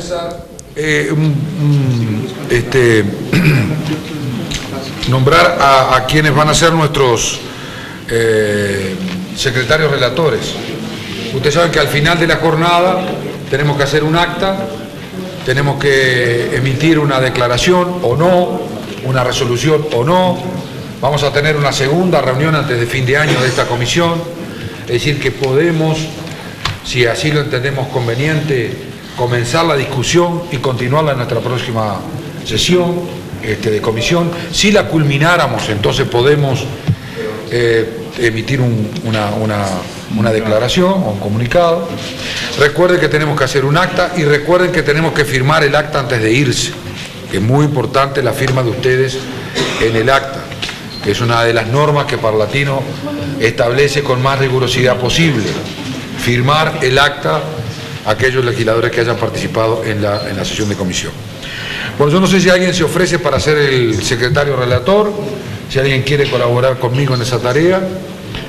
César, nombrar a quienes van a ser nuestros secretarios relatores. Ustedes saben que al final de la jornada tenemos que hacer un acta, tenemos que emitir una declaración o no, una resolución o no. Vamos a tener una segunda reunión antes de fin de año de esta comisión, es decir, que podemos, si así lo entendemos conveniente, comenzar la discusión y continuarla en nuestra próxima sesión de comisión. Si la culmináramos, entonces podemos emitir una declaración o un comunicado. Recuerden que tenemos que hacer un acta y recuerden que tenemos que firmar el acta antes de irse. Es muy importante la firma de ustedes en el acta, que es una de las normas que Parlatino establece con más rigurosidad posible. Firmar el acta aquellos legisladores que hayan participado en la sesión de comisión. Bueno, yo no sé si alguien se ofrece para ser el secretario relator, si alguien quiere colaborar conmigo en esa tarea,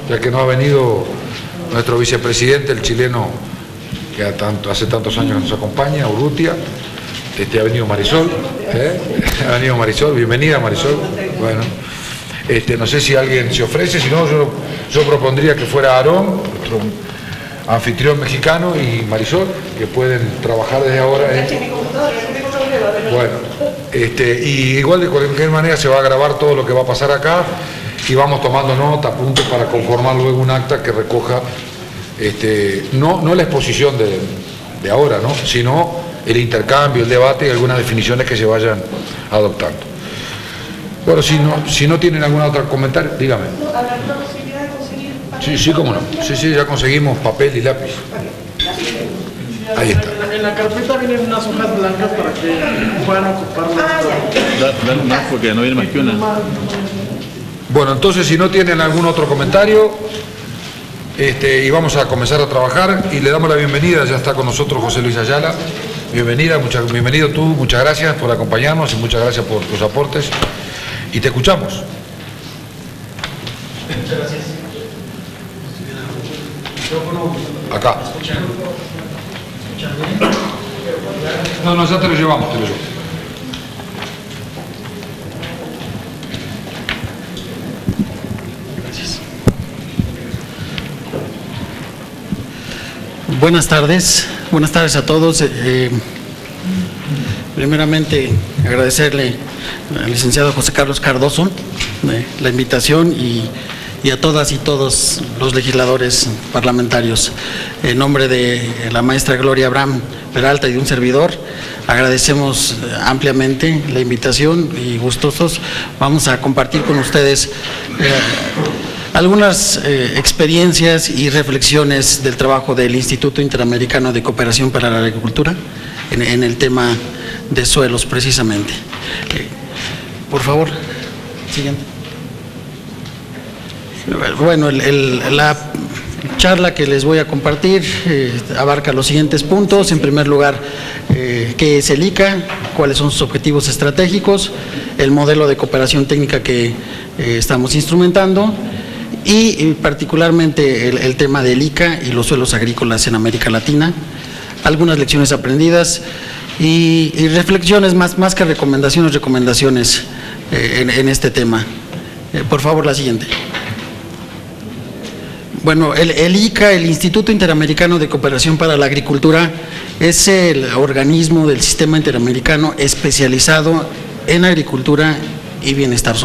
ya que no ha venido nuestro vicepresidente, el chileno que hace tantos años nos acompaña, Urrutia. Ha venido Marisol, ha venido Marisol, bienvenida Marisol. Bueno, no sé si alguien se ofrece, si no yo propondría que fuera Aarón, nuestro anfitrión mexicano, y Marisol, que pueden trabajar desde ahora. Bueno, y igual de cualquier manera se va a grabar todo lo que va a pasar acá y vamos tomando nota, apuntes para conformar luego un acta que recoja no la exposición de ahora, ¿no?, sino el intercambio, el debate y algunas definiciones que se vayan adoptando. Bueno, si no tienen algún otro comentario, dígame. ¿Habrá una posibilidad de conseguir papel? Sí, cómo no. Sí, ya conseguimos papel y lápiz. Ahí está. En la carpeta vienen unas hojas blancas para que puedan ocuparlas. Dale más porque no viene más que una. Bueno, entonces si no tienen algún otro comentario, y vamos a comenzar a trabajar y le damos la bienvenida. Ya está con nosotros José Luis Ayala. Bienvenido tú, muchas gracias por acompañarnos y muchas gracias por tus aportes. Y te escuchamos. Muchas gracias. Acá. No, ya te lo llevamos, Gracias. Buenas tardes a todos. Primeramente, agradecerle al licenciado José Carlos Cardoso la invitación y a todas y todos los legisladores parlamentarios. En nombre de la maestra Gloria Abraham Peralta y de un servidor, agradecemos ampliamente la invitación y gustosos vamos a compartir con ustedes algunas experiencias y reflexiones del trabajo del Instituto Interamericano de Cooperación para la Agricultura en el tema de suelos precisamente. Por favor, siguiente. Bueno, la charla que les voy a compartir abarca los siguientes puntos. En primer lugar, ¿qué es el ICA? ¿Cuáles son sus objetivos estratégicos? El modelo de cooperación técnica que estamos instrumentando y particularmente el tema del ICA y los suelos agrícolas en América Latina. Algunas lecciones aprendidas y reflexiones más que recomendaciones en este tema. Por favor, la siguiente. Bueno, el ICA, el Instituto Interamericano de Cooperación para la Agricultura, es el organismo del sistema interamericano especializado en agricultura y bienestar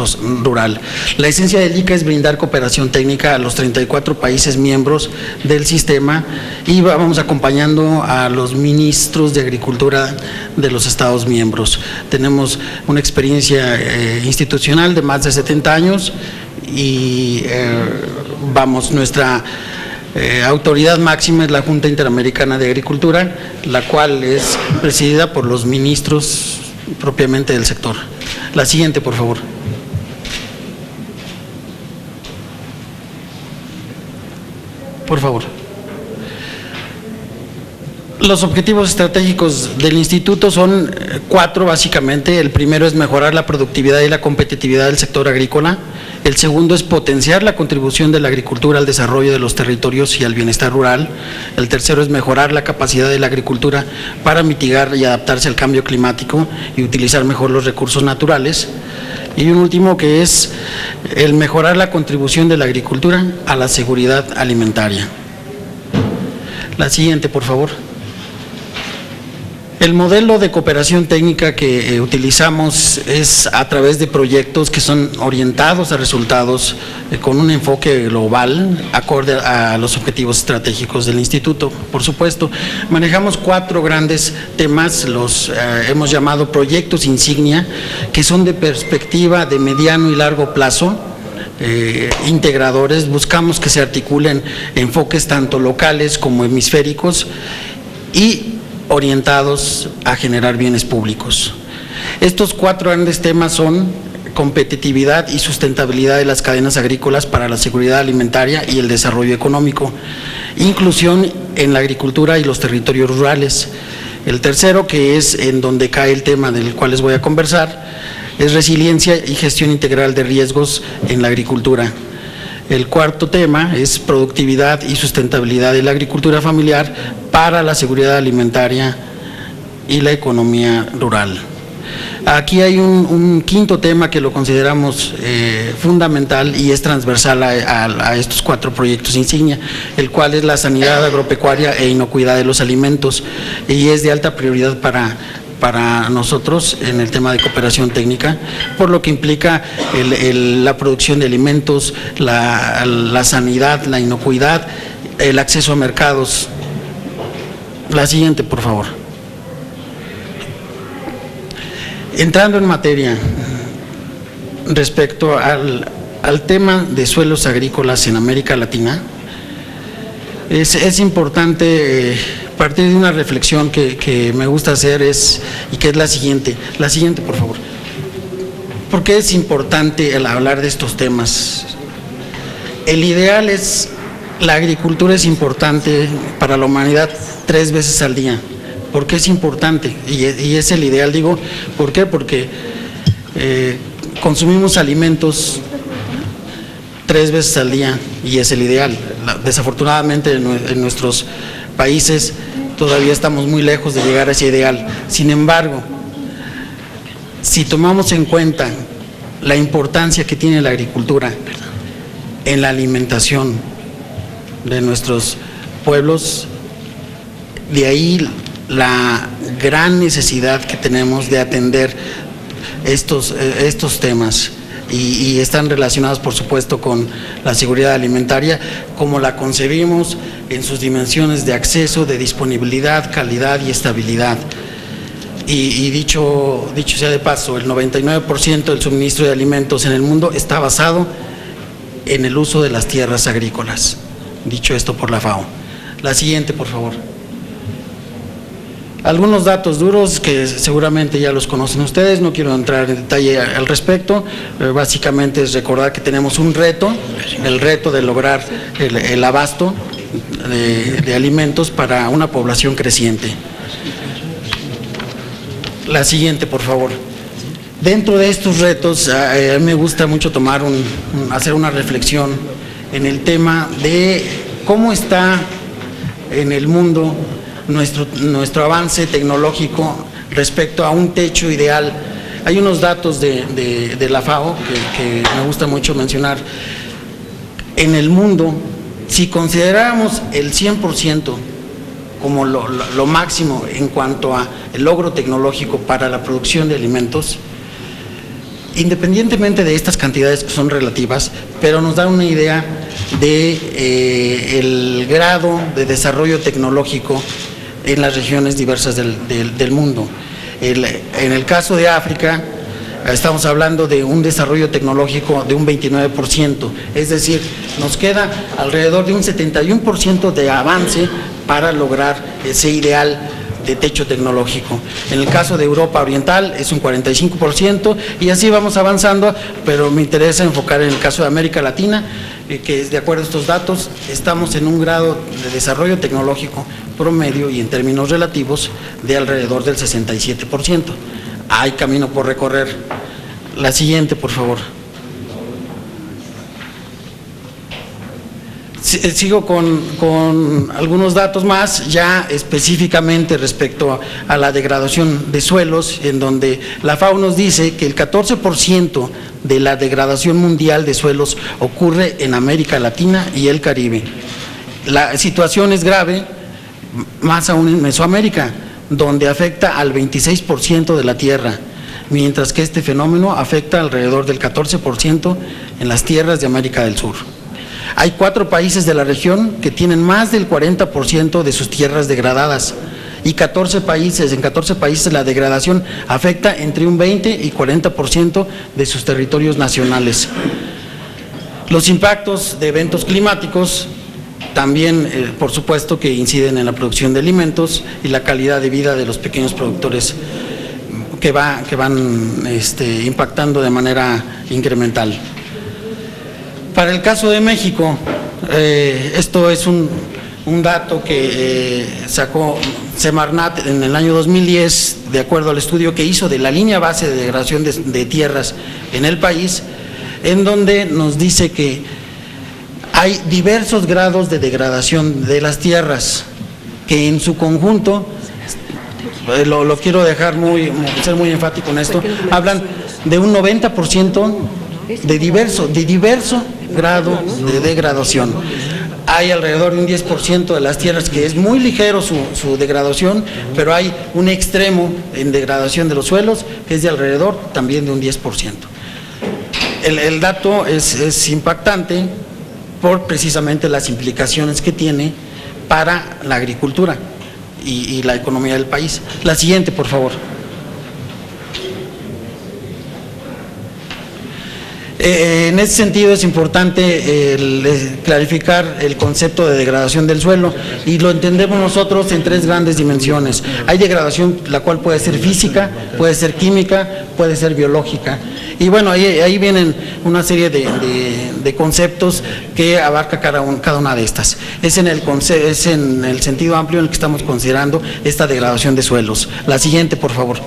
rural. La esencia del ICA es brindar cooperación técnica a los 34 países miembros del sistema y vamos acompañando a los ministros de agricultura de los estados miembros. Tenemos una experiencia institucional de más de 70 años y nuestra autoridad máxima es la Junta Interamericana de Agricultura, la cual es presidida por los ministros propiamente del sector. La siguiente, por favor. Por favor. Los objetivos estratégicos del instituto son 4 básicamente. El primero es mejorar la productividad y la competitividad del sector agrícola. El segundo es potenciar la contribución de la agricultura al desarrollo de los territorios y al bienestar rural. El tercero es mejorar la capacidad de la agricultura para mitigar y adaptarse al cambio climático y utilizar mejor los recursos naturales. Y un último que es el mejorar la contribución de la agricultura a la seguridad alimentaria. La siguiente, por favor. El modelo de cooperación técnica que utilizamos es a través de proyectos que son orientados a resultados con un enfoque global, acorde a los objetivos estratégicos del instituto. Por supuesto, manejamos 4 grandes temas, los hemos llamado proyectos insignia, que son de perspectiva de mediano y largo plazo, integradores. Buscamos que se articulen enfoques tanto locales como hemisféricos y orientados a generar bienes públicos. Estos 4 grandes temas son competitividad y sustentabilidad de las cadenas agrícolas para la seguridad alimentaria y el desarrollo económico, inclusión en la agricultura y los territorios rurales. El tercero, que es en donde cae el tema del cual les voy a conversar, es resiliencia y gestión integral de riesgos en la agricultura. El cuarto tema es productividad y sustentabilidad de la agricultura familiar para la seguridad alimentaria y la economía rural. Aquí hay un quinto tema que lo consideramos fundamental y es transversal a estos 4 proyectos insignia, el cual es la sanidad agropecuaria e inocuidad de los alimentos, y es de alta prioridad para nosotros en el tema de cooperación técnica, por lo que implica la producción de alimentos, la sanidad, la inocuidad, el acceso a mercados. La siguiente, por favor. Entrando en materia, respecto al tema de suelos agrícolas en América Latina, es importante partir de una reflexión que me gusta hacer y que es la siguiente. La siguiente, por favor. ¿Por qué es importante el hablar de estos temas? El ideal es, la agricultura es importante para la humanidad 3 veces al día. ¿Por qué es importante? Y es el ideal, digo, ¿por qué? Porque consumimos alimentos 3 veces al día y es el ideal. Desafortunadamente en nuestros países todavía estamos muy lejos de llegar a ese ideal. Sin embargo, si tomamos en cuenta la importancia que tiene la agricultura en la alimentación de nuestros pueblos, de ahí la gran necesidad que tenemos de atender estos temas. Y están relacionados, por supuesto, con la seguridad alimentaria, como la concebimos en sus dimensiones de acceso, de disponibilidad, calidad y estabilidad. Y dicho sea de paso, el 99% del suministro de alimentos en el mundo está basado en el uso de las tierras agrícolas. Dicho esto por la FAO. La siguiente, por favor. Algunos datos duros que seguramente ya los conocen ustedes, no quiero entrar en detalle al respecto. Básicamente es recordar que tenemos un reto, el reto de lograr el abasto de alimentos para una población creciente. La siguiente, por favor. Dentro de estos retos, a mí me gusta mucho hacer una reflexión en el tema de cómo está en el mundo nuestro avance tecnológico respecto a un techo ideal. Hay unos datos de la FAO que me gusta mucho mencionar. En el mundo, si consideráramos el 100% como lo máximo en cuanto a el logro tecnológico para la producción de alimentos, independientemente de estas cantidades que son relativas, pero nos da una idea de el grado de desarrollo tecnológico en las regiones diversas del mundo. En el caso de África, estamos hablando de un desarrollo tecnológico de un 29%, es decir, nos queda alrededor de un 71% de avance para lograr ese ideal de techo tecnológico. En el caso de Europa Oriental es un 45% y así vamos avanzando, pero me interesa enfocar en el caso de América Latina, que de acuerdo a estos datos estamos en un grado de desarrollo tecnológico promedio y en términos relativos de alrededor del 67%. Hay camino por recorrer. La siguiente, por favor. Sigo con algunos datos más, ya específicamente respecto a la degradación de suelos, en donde la FAO nos dice que el 14% de la degradación mundial de suelos ocurre en América Latina y el Caribe. La situación es grave, más aún en Mesoamérica, donde afecta al 26% de la tierra, mientras que este fenómeno afecta alrededor del 14% en las tierras de América del Sur. Hay 4 países de la región que tienen más del 40% de sus tierras degradadas y en 14 países la degradación afecta entre un 20 y 40% de sus territorios nacionales. Los impactos de eventos climáticos también, por supuesto, que inciden en la producción de alimentos y la calidad de vida de los pequeños productores que van impactando de manera incremental. Para el caso de México, esto es un dato que sacó Semarnat en el año 2010, de acuerdo al estudio que hizo de la línea base de degradación de tierras en el país, en donde nos dice que hay diversos grados de degradación de las tierras, que en su conjunto, lo quiero dejar ser muy enfático en esto, hablan de un 90% de diverso grado de degradación. Hay alrededor de un 10% de las tierras que es muy ligero su degradación, pero hay un extremo en degradación de los suelos que es de alrededor también de un 10%. El dato es impactante por precisamente las implicaciones que tiene para la agricultura y la economía del país. La siguiente, por favor. En ese sentido es importante clarificar el concepto de degradación del suelo y lo entendemos nosotros en 3 grandes dimensiones. Hay degradación la cual puede ser física, puede ser química, puede ser biológica. Y bueno, ahí vienen una serie de conceptos que abarca cada una de estas. Es en el sentido amplio en el que estamos considerando esta degradación de suelos. La siguiente, por favor.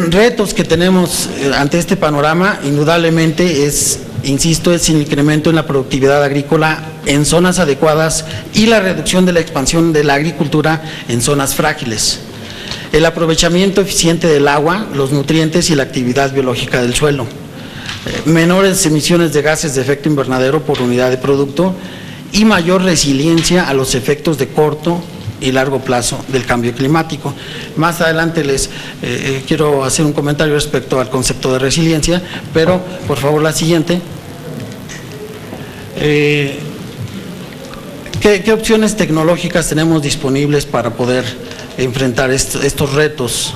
Retos que tenemos ante este panorama, indudablemente es el incremento en la productividad agrícola en zonas adecuadas y la reducción de la expansión de la agricultura en zonas frágiles. El aprovechamiento eficiente del agua, los nutrientes y la actividad biológica del suelo. Menores emisiones de gases de efecto invernadero por unidad de producto y mayor resiliencia a los efectos de corto y largo plazo del cambio climático. Más adelante les quiero hacer un comentario respecto al concepto de resiliencia, pero por favor la siguiente. ¿Qué opciones tecnológicas tenemos disponibles para poder enfrentar estos retos?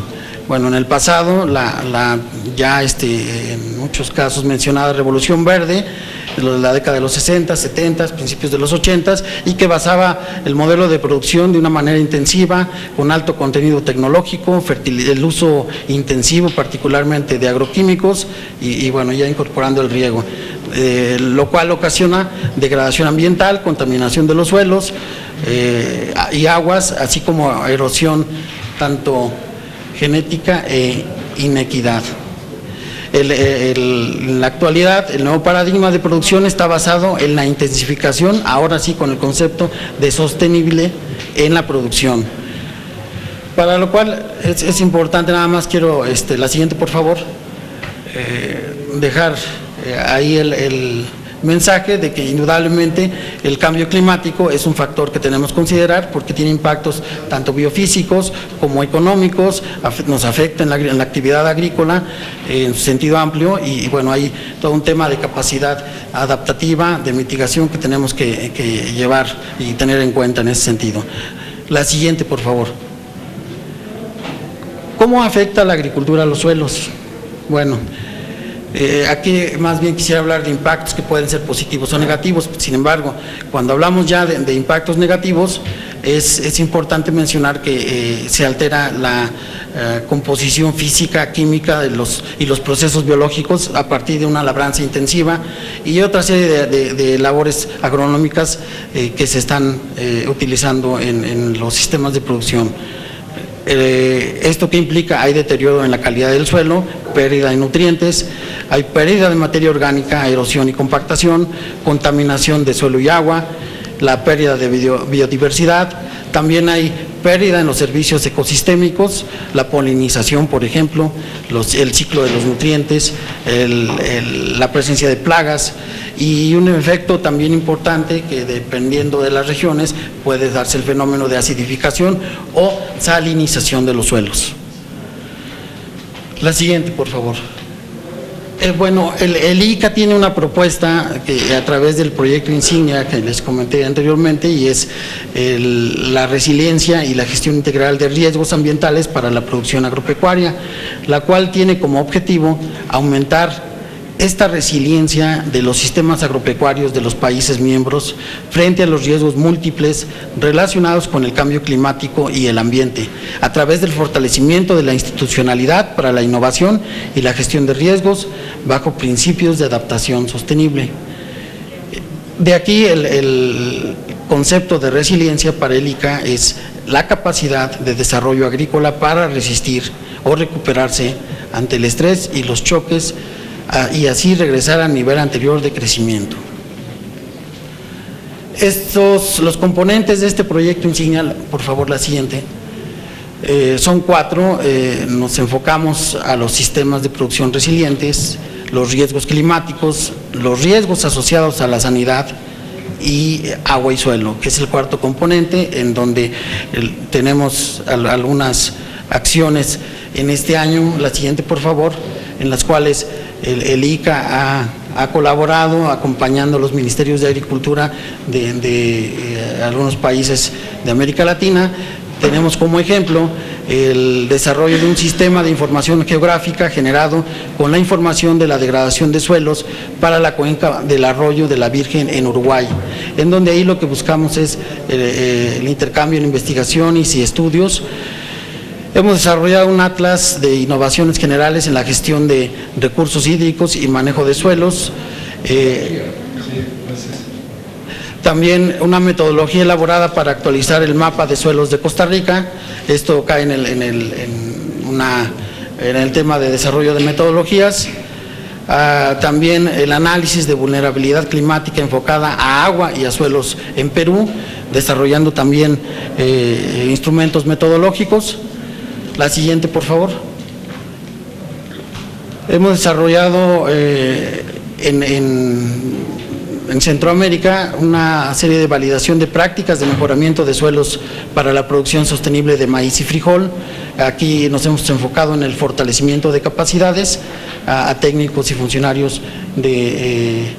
Bueno, en el pasado, en muchos casos mencionada Revolución Verde, de la década de los 60, 70, principios de los 80, y que basaba el modelo de producción de una manera intensiva, con alto contenido tecnológico, el uso intensivo particularmente de agroquímicos y bueno, ya incorporando el riego, lo cual ocasiona degradación ambiental, contaminación de los suelos y aguas, así como erosión tanto genética e inequidad. En la actualidad, el nuevo paradigma de producción está basado en la intensificación, ahora sí con el concepto de sostenible en la producción. Para lo cual es importante, nada más quiero, la siguiente por favor, dejar ahí el mensaje de que indudablemente el cambio climático es un factor que tenemos que considerar porque tiene impactos tanto biofísicos como económicos, nos afecta en la actividad agrícola en su sentido amplio y bueno, hay todo un tema de capacidad adaptativa, de mitigación que tenemos que llevar y tener en cuenta en ese sentido. La siguiente, por favor. ¿Cómo afecta la agricultura a los suelos? Bueno, Aquí más bien quisiera hablar de impactos que pueden ser positivos o negativos. Sin embargo, cuando hablamos ya de impactos negativos, es importante mencionar que se altera la composición física, química y los procesos biológicos a partir de una labranza intensiva y otra serie de labores agronómicas que se están utilizando en los sistemas de producción. ¿Esto qué implica? Hay deterioro en la calidad del suelo, pérdida de nutrientes, hay pérdida de materia orgánica, erosión y compactación, contaminación de suelo y agua, la pérdida de biodiversidad, también hay pérdida en los servicios ecosistémicos, la polinización, por ejemplo, el ciclo de los nutrientes, la presencia de plagas y un efecto también importante que dependiendo de las regiones puede darse el fenómeno de acidificación o salinización de los suelos. La siguiente, por favor. Bueno, el ICA tiene una propuesta que a través del proyecto Insignia que les comenté anteriormente y es la resiliencia y la gestión integral de riesgos ambientales para la producción agropecuaria, la cual tiene como objetivo aumentar esta resiliencia de los sistemas agropecuarios de los países miembros frente a los riesgos múltiples relacionados con el cambio climático y el ambiente, a través del fortalecimiento de la institucionalidad para la innovación y la gestión de riesgos bajo principios de adaptación sostenible. De aquí el concepto de resiliencia para el ICA es la capacidad de desarrollo agrícola para resistir o recuperarse ante el estrés y los choques y así regresar al nivel anterior de crecimiento. Los componentes de este proyecto Insignia, por favor la siguiente, son 4, nos enfocamos a los sistemas de producción resilientes, los riesgos climáticos, los riesgos asociados a la sanidad y agua y suelo, que es el 4º componente en donde tenemos algunas acciones en este año, la siguiente por favor, en las cuales el ICA ha colaborado acompañando a los ministerios de Agricultura de algunos países de América Latina. Tenemos como ejemplo el desarrollo de un sistema de información geográfica generado con la información de la degradación de suelos para la cuenca del arroyo de la Virgen en Uruguay, en donde ahí lo que buscamos es el intercambio en investigaciones y estudios. Hemos desarrollado un atlas de innovaciones generales en la gestión de recursos hídricos y manejo de suelos. También una metodología elaborada para actualizar el mapa de suelos de Costa Rica. Esto cae en el tema de desarrollo de metodologías. También el análisis de vulnerabilidad climática enfocada a agua y a suelos en Perú, desarrollando también instrumentos metodológicos. La siguiente, por favor. Hemos desarrollado en Centroamérica una serie de validación de prácticas de mejoramiento de suelos para la producción sostenible de maíz y frijol. Aquí nos hemos enfocado en el fortalecimiento de capacidades a técnicos y funcionarios de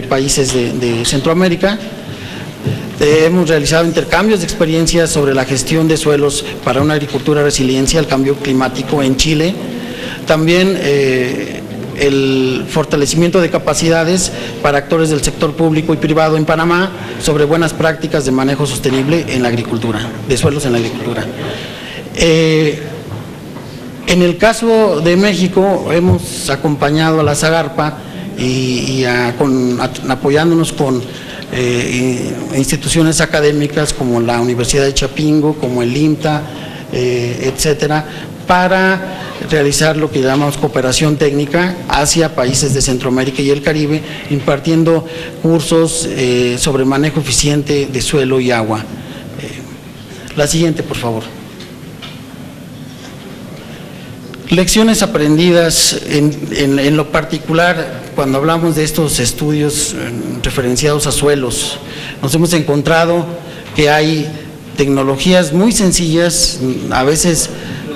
países de Centroamérica. Hemos realizado intercambios de experiencias sobre la gestión de suelos para una agricultura resiliencia al cambio climático en Chile. También el fortalecimiento de capacidades para actores del sector público y privado en Panamá sobre buenas prácticas de manejo sostenible en la agricultura, de suelos en la agricultura. En el caso de México hemos acompañado a la Zagarpa apoyándonos con instituciones académicas como la Universidad de Chapingo, como el IMTA, etcétera, para realizar lo que llamamos cooperación técnica hacia países de Centroamérica y el Caribe, impartiendo cursos sobre manejo eficiente de suelo y agua. La siguiente, por favor. Lecciones aprendidas en lo particular, cuando hablamos de estos estudios referenciados a suelos, nos hemos encontrado que hay tecnologías muy sencillas. A veces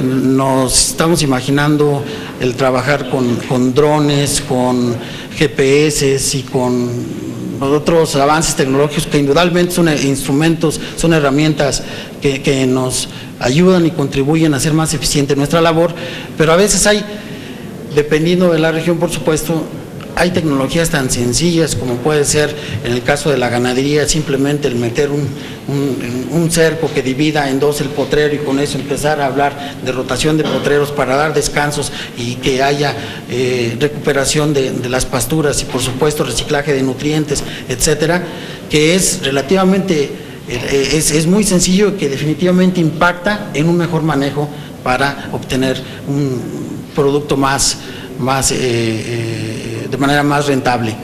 nos estamos imaginando el trabajar con drones, con GPS y con otros avances tecnológicos que indudablemente son instrumentos, son herramientas que nos ayudan y contribuyen a hacer más eficiente nuestra labor, pero a veces hay dependiendo de la región, por supuesto, hay tecnologías tan sencillas como puede ser, en el caso de la ganadería, simplemente el meter un cerco que divida en dos el potrero y con eso empezar a hablar de rotación de potreros para dar descansos y que haya recuperación de las pasturas y por supuesto reciclaje de nutrientes, etcétera, que es relativamente, es muy sencillo y que definitivamente impacta en un mejor manejo para obtener un producto de manera más rentable.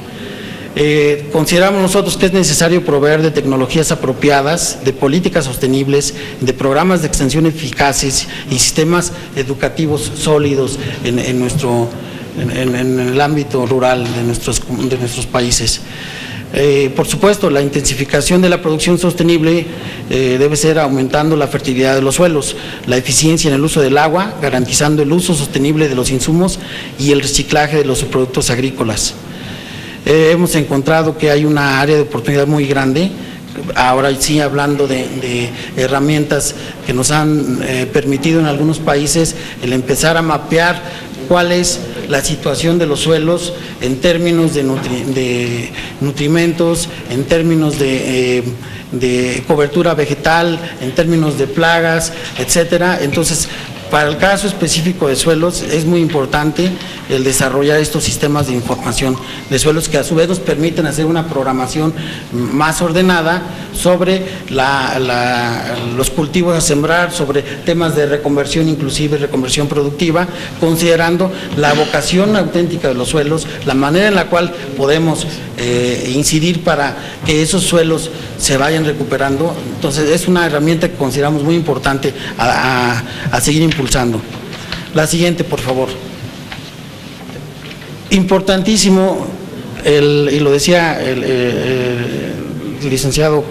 Consideramos nosotros que es necesario proveer de tecnologías apropiadas, de políticas sostenibles, de programas de extensión eficaces y sistemas educativos sólidos en el ámbito rural de nuestros países. Por supuesto, la intensificación de la producción sostenible debe ser aumentando la fertilidad de los suelos, la eficiencia en el uso del agua, garantizando el uso sostenible de los insumos y el reciclaje de los subproductos agrícolas. Hemos encontrado que hay una área de oportunidad muy grande, ahora sí hablando de herramientas que nos han permitido en algunos países el empezar a mapear cuál es la situación de los suelos en términos de nutrimentos, en términos de cobertura vegetal, en términos de plagas, etcétera. Entonces, para el caso específico de suelos es muy importante el desarrollar estos sistemas de información de suelos que a su vez nos permiten hacer una programación más ordenada sobre los cultivos a sembrar, sobre temas de reconversión, inclusive reconversión productiva, considerando la vocación auténtica de los suelos, la manera en la cual podemos incidir para que esos suelos se vayan recuperando. Entonces es una herramienta que consideramos muy importante a seguir impulsando. La siguiente, por favor. Importantísimo, y lo decía el licenciado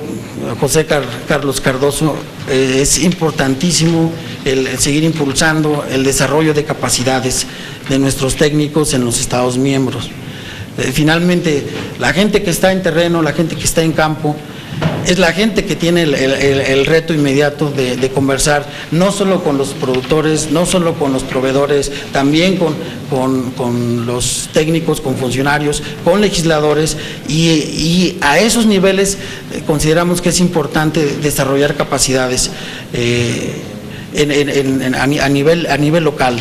José Carlos Cardoso, es importantísimo el seguir impulsando el desarrollo de capacidades de nuestros técnicos en los Estados miembros. Finalmente, la gente que está en terreno, la gente que está en campo, es la gente que tiene el reto inmediato de conversar, no solo con los productores, no solo con los proveedores, también con los técnicos, con funcionarios, con legisladores, y a esos niveles consideramos que es importante desarrollar capacidades a nivel local.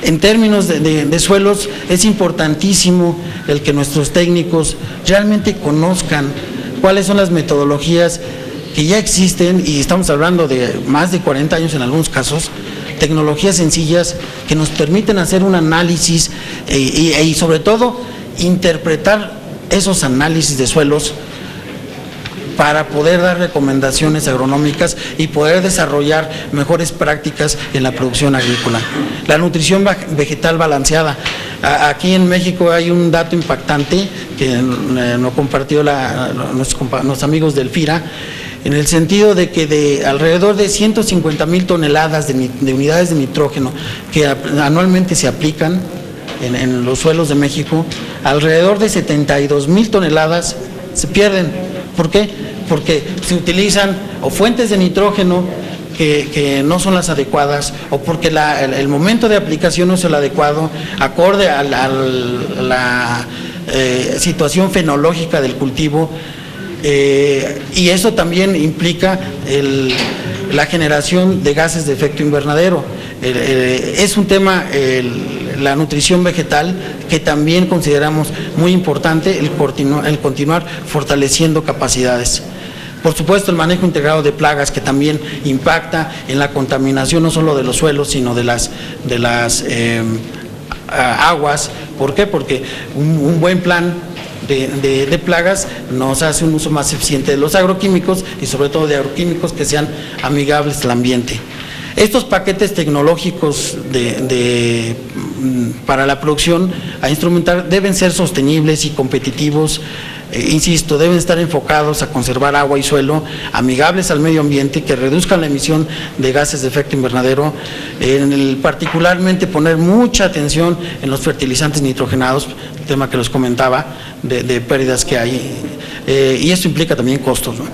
En términos de suelos, es importantísimo el que nuestros técnicos realmente conozcan cuáles son las metodologías que ya existen, y estamos hablando de más de 40 años en algunos casos, tecnologías sencillas que nos permiten hacer un análisis y sobre todo interpretar esos análisis de suelos para poder dar recomendaciones agronómicas y poder desarrollar mejores prácticas en la producción agrícola. La nutrición vegetal balanceada. Aquí en México hay un dato impactante que nos compartió los amigos del FIRA, en el sentido de que de alrededor de 150,000 toneladas de unidades de nitrógeno que anualmente se aplican en los suelos de México, alrededor de 72,000 toneladas se pierden. ¿Por qué? Porque se utilizan o fuentes de nitrógeno que no son las adecuadas, o porque el momento de aplicación no es el adecuado, acorde a la situación fenológica del cultivo, y eso también implica la generación de gases de efecto invernadero. Es un tema, la nutrición vegetal, que también consideramos muy importante el continuar fortaleciendo capacidades. Por supuesto, el manejo integrado de plagas, que también impacta en la contaminación no solo de los suelos, sino de las aguas. ¿Por qué? Porque un buen plan de plagas nos hace un uso más eficiente de los agroquímicos, y sobre todo de agroquímicos que sean amigables al ambiente. Estos paquetes tecnológicos para la producción a instrumentar deben ser sostenibles y competitivos. Insisto, deben estar enfocados a conservar agua y suelo, amigables al medio ambiente, que reduzcan la emisión de gases de efecto invernadero, particularmente poner mucha atención en los fertilizantes nitrogenados, el tema que les comentaba, de pérdidas que hay, y esto implica también costos, ¿no?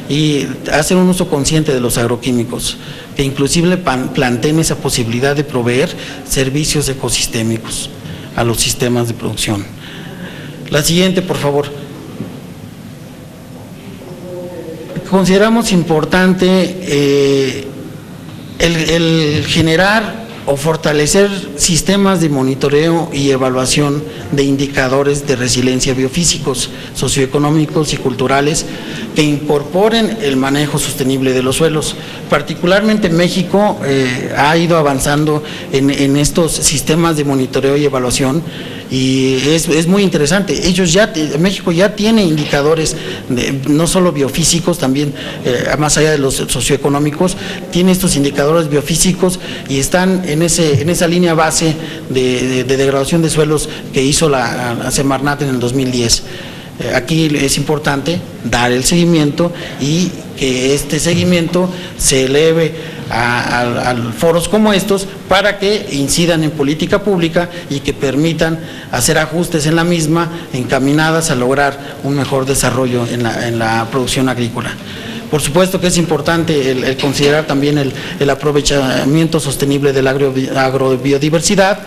Y hacer un uso consciente de los agroquímicos, que inclusive planteen esa posibilidad de proveer servicios ecosistémicos. a los sistemas de producción. La siguiente, por favor. Consideramos importante el generar o fortalecer sistemas de monitoreo y evaluación de indicadores de resiliencia biofísicos, socioeconómicos y culturales que incorporen el manejo sostenible de los suelos. Particularmente México ha ido avanzando en estos sistemas de monitoreo y evaluación, y es muy interesante. México ya tiene indicadores no solo biofísicos, también más allá de los socioeconómicos, tiene estos indicadores biofísicos y están en esa línea base de degradación de suelos que hizo la Semarnat en el 2010. Aquí es importante dar el seguimiento y que este seguimiento se eleve a foros como estos para que incidan en política pública y que permitan hacer ajustes en la misma encaminadas a lograr un mejor desarrollo en la producción agrícola. Por supuesto que es importante el considerar también el aprovechamiento sostenible de la agrobiodiversidad,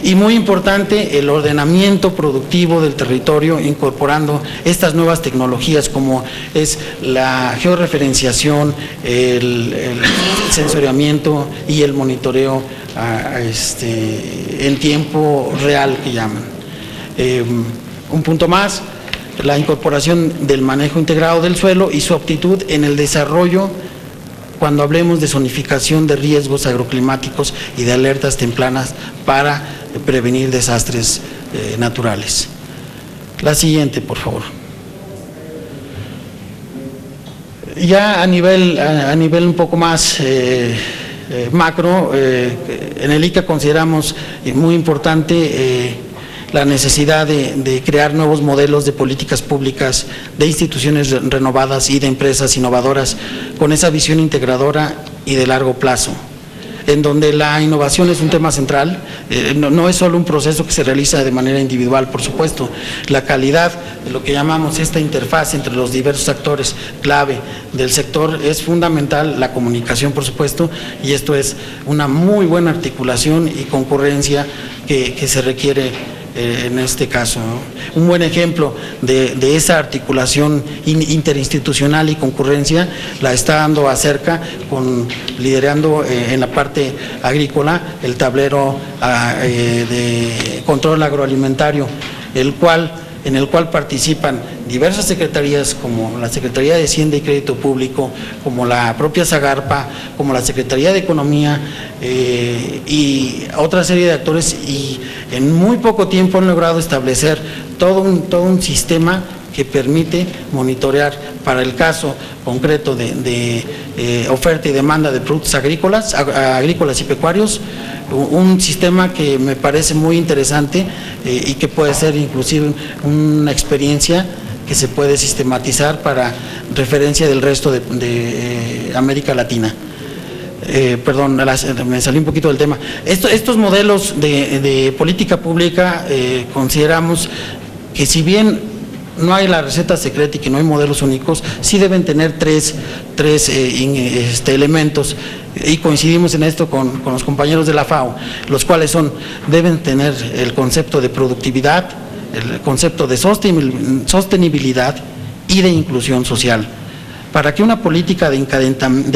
y muy importante el ordenamiento productivo del territorio, incorporando estas nuevas tecnologías como es la georreferenciación, el sensoriamiento y el monitoreo en tiempo real que llaman. Un punto más, la incorporación del manejo integrado del suelo y su aptitud en el desarrollo cuando hablemos de zonificación de riesgos agroclimáticos y de alertas tempranas para prevenir desastres naturales. La siguiente, por favor. Ya a nivel un poco más macro, en el ICA consideramos muy importante la necesidad de crear nuevos modelos de políticas públicas, de instituciones renovadas y de empresas innovadoras con esa visión integradora y de largo plazo, en donde la innovación es un tema central. No es solo un proceso que se realiza de manera individual, por supuesto. La calidad de lo que llamamos esta interfaz entre los diversos actores clave del sector es fundamental, la comunicación, por supuesto, y esto es una muy buena articulación y concurrencia que se requiere en este caso, ¿no? Un buen ejemplo de esa articulación interinstitucional y concurrencia la está dando Acerca, liderando en la parte agrícola el tablero de control agroalimentario, en el cual participan diversas secretarías como la Secretaría de Hacienda y Crédito Público, como la propia Zagarpa, como la Secretaría de Economía y otra serie de actores, y en muy poco tiempo han logrado establecer todo un sistema que permite monitorear para el caso concreto de oferta y demanda de productos agrícolas y pecuarios, un sistema que me parece muy interesante y que puede ser inclusive una experiencia que se puede sistematizar para referencia del resto de América Latina. Perdón, me salí un poquito del tema. Estos modelos de política pública consideramos que, si bien no hay la receta secreta y que no hay modelos únicos, sí deben tener tres elementos, y coincidimos en esto con los compañeros de la FAO, los cuales deben tener el concepto de productividad, el concepto de sostenibilidad y de inclusión social. Para que una política de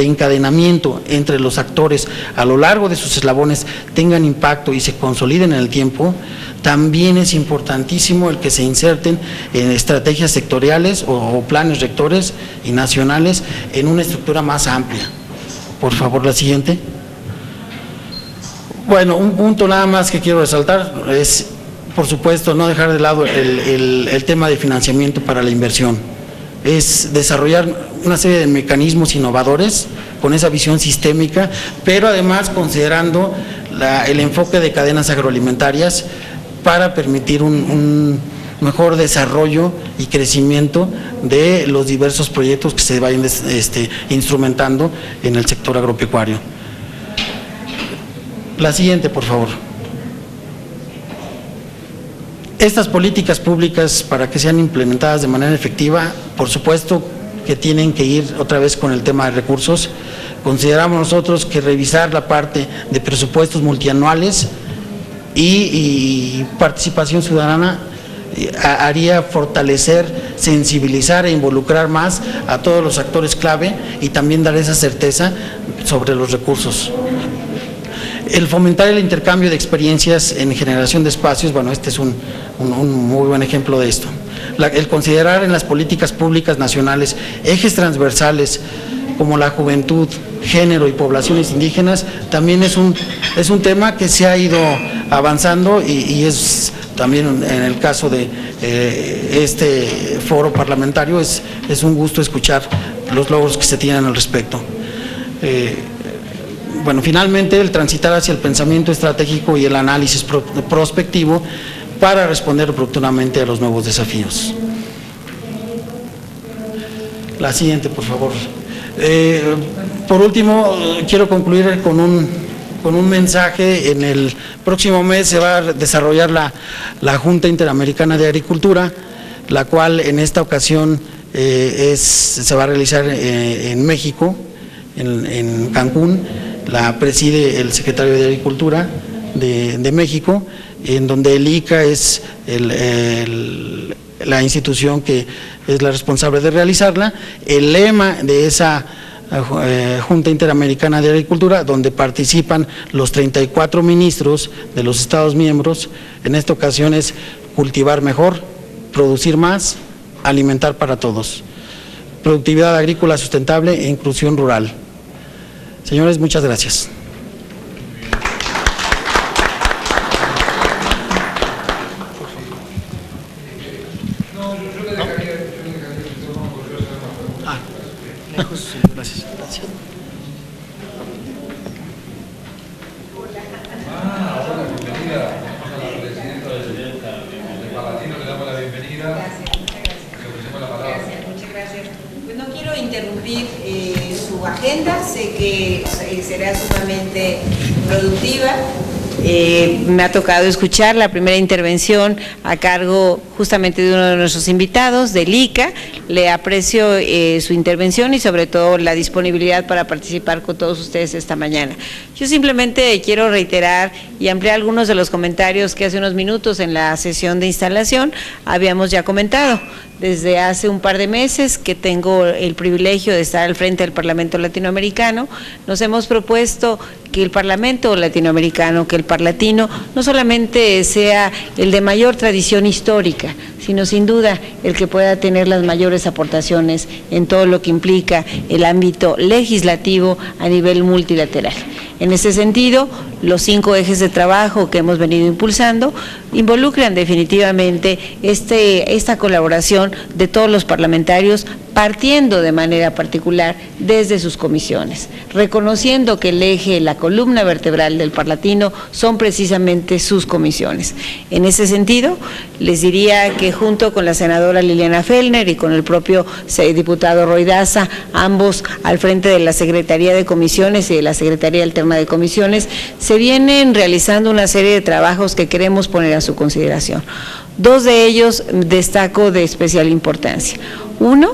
encadenamiento entre los actores a lo largo de sus eslabones tengan impacto y se consoliden en el tiempo, también es importantísimo el que se inserten en estrategias sectoriales o planes rectores y nacionales en una estructura más amplia. Por favor, la siguiente. Bueno, un punto nada más que quiero resaltar es, por supuesto, no dejar de lado el tema de financiamiento para la inversión. Es desarrollar una serie de mecanismos innovadores con esa visión sistémica, pero además considerando el enfoque de cadenas agroalimentarias para permitir un mejor desarrollo y crecimiento de los diversos proyectos que se vayan instrumentando en el sector agropecuario. La siguiente, por favor. Estas políticas públicas, para que sean implementadas de manera efectiva, por supuesto que tienen que ir otra vez con el tema de recursos. Consideramos nosotros que revisar la parte de presupuestos multianuales y participación ciudadana haría fortalecer, sensibilizar e involucrar más a todos los actores clave y también dar esa certeza sobre los recursos. El fomentar el intercambio de experiencias en generación de espacios, bueno, este es un muy buen ejemplo de esto. El considerar en las políticas públicas nacionales ejes transversales como la juventud, género y poblaciones indígenas, también es un tema que se ha ido avanzando y es también en el caso de este foro parlamentario, es un gusto escuchar los logros que se tienen al respecto. Bueno, finalmente el transitar hacia el pensamiento estratégico y el análisis prospectivo para responder oportunamente a los nuevos desafíos. La siguiente, por favor. Por último, quiero concluir con un mensaje. En el próximo mes se va a desarrollar la Junta Interamericana de Agricultura, la cual en esta ocasión se va a realizar en México, en Cancún. La preside el secretario de Agricultura de México, en donde el ICA es la institución que es la responsable de realizarla. El lema de esa Junta Interamericana de Agricultura, donde participan los 34 ministros de los Estados miembros, en esta ocasión es cultivar mejor, producir más, alimentar para todos. Productividad agrícola sustentable e inclusión rural. Señores, muchas gracias. Gracias. Interrumpir su agenda, sé que será sumamente productiva. Me ha tocado escuchar la primera intervención a cargo justamente de uno de nuestros invitados, del ICA. Le aprecio su intervención y sobre todo la disponibilidad para participar con todos ustedes esta mañana. Yo simplemente quiero reiterar y ampliar algunos de los comentarios que hace unos minutos en la sesión de instalación habíamos ya comentado. Desde hace un par de meses que tengo el privilegio de estar al frente del Parlamento Latinoamericano, nos hemos propuesto que el Parlamento Latinoamericano, que el Parlatino, no solamente sea el de mayor tradición histórica, sino sin duda el que pueda tener las mayores aportaciones en todo lo que implica el ámbito legislativo a nivel multilateral. En ese sentido, los 5 ejes de trabajo que hemos venido impulsando involucran definitivamente esta colaboración de todos los parlamentarios, partiendo de manera particular desde sus comisiones, reconociendo que el eje, la columna vertebral del Parlatino son precisamente sus comisiones. En ese sentido, les diría que junto con la senadora Liliana Fellner y con el propio diputado Roy Daza, ambos al frente de la Secretaría de Comisiones y de la Secretaría Alterna de Comisiones, se vienen realizando una serie de trabajos que queremos poner a su consideración. 2 de ellos destaco de especial importancia. Uno,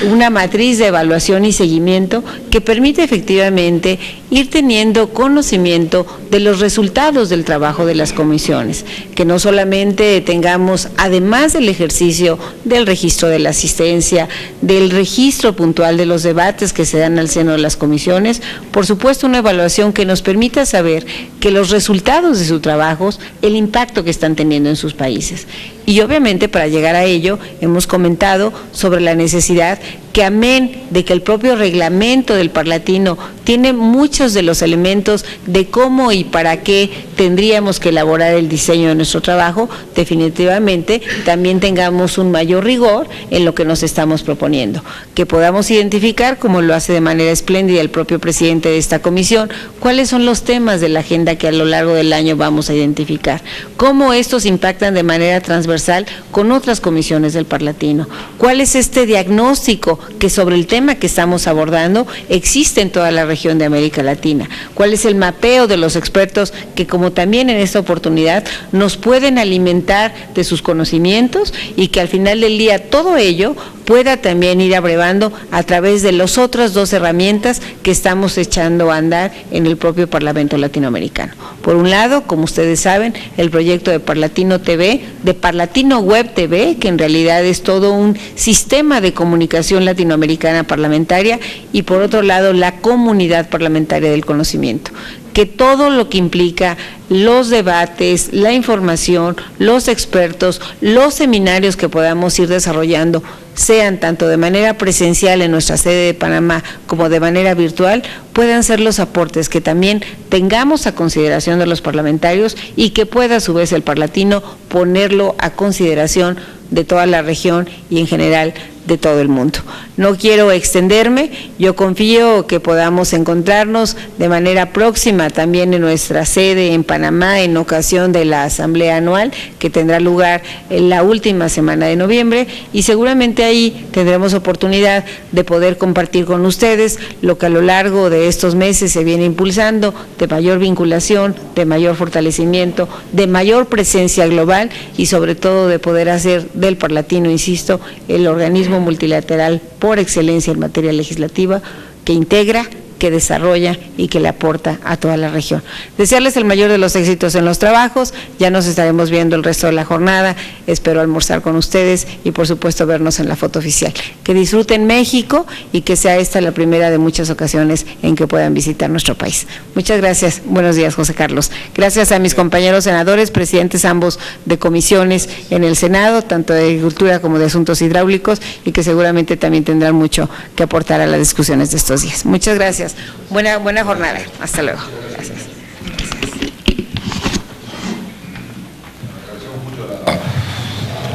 una matriz de evaluación y seguimiento que permite efectivamente ir teniendo conocimiento de los resultados del trabajo de las comisiones, que no solamente tengamos, además del ejercicio del registro de la asistencia, del registro puntual de los debates que se dan al seno de las comisiones, por supuesto una evaluación que nos permita saber que los resultados de sus trabajos, el impacto que están teniendo en sus países. Y obviamente para llegar a ello hemos comentado sobre la necesidad que amén de que el propio reglamento del Parlatino tiene muchos de los elementos de cómo y para qué tendríamos que elaborar el diseño de nuestro trabajo, definitivamente también tengamos un mayor rigor en lo que nos estamos proponiendo, que podamos identificar, como lo hace de manera espléndida el propio presidente de esta comisión, cuáles son los temas de la agenda que a lo largo del año vamos a identificar, cómo estos impactan de manera transversal con otras comisiones del Parlatino, cuál es este diagnóstico que sobre el tema que estamos abordando existe en toda la región de América Latina, cuál es el mapeo de los expertos que, como también en esta oportunidad, nos pueden alimentar de sus conocimientos y que al final del día todo ello pueda también ir abrevando a través de las otras dos herramientas que estamos echando a andar en el propio Parlamento Latinoamericano. Por un lado, como ustedes saben, el proyecto de Parlatino TV, de Parlatino Web TV, que en realidad es todo un sistema de comunicación latinoamericana parlamentaria, y por otro lado, la Comunidad Parlamentaria del Conocimiento, que todo lo que implica los debates, la información, los expertos, los seminarios que podamos ir desarrollando, sean tanto de manera presencial en nuestra sede de Panamá como de manera virtual, puedan ser los aportes que también tengamos a consideración de los parlamentarios y que pueda a su vez el Parlatino ponerlo a consideración de toda la región y en general de todo el mundo. No quiero extenderme, yo confío que podamos encontrarnos de manera próxima también en nuestra sede en Panamá en ocasión de la Asamblea Anual que tendrá lugar en la última semana de noviembre, y seguramente ahí tendremos oportunidad de poder compartir con ustedes lo que a lo largo de estos meses se viene impulsando de mayor vinculación, de mayor fortalecimiento, de mayor presencia global y sobre todo de poder hacer del Parlatino, insisto, el organismo multilateral por excelencia en materia legislativa que integra, que desarrolla y que le aporta a toda la región. Desearles el mayor de los éxitos en los trabajos, ya nos estaremos viendo el resto de la jornada, espero almorzar con ustedes y por supuesto vernos en la foto oficial. Que disfruten México y que sea esta la primera de muchas ocasiones en que puedan visitar nuestro país. Muchas gracias, buenos días José Carlos. Gracias a mis compañeros senadores, presidentes ambos de comisiones en el Senado, tanto de Agricultura como de Asuntos Hidráulicos, y que seguramente también tendrán mucho que aportar a las discusiones de estos días. Muchas gracias. Buena jornada. Hasta luego. Gracias.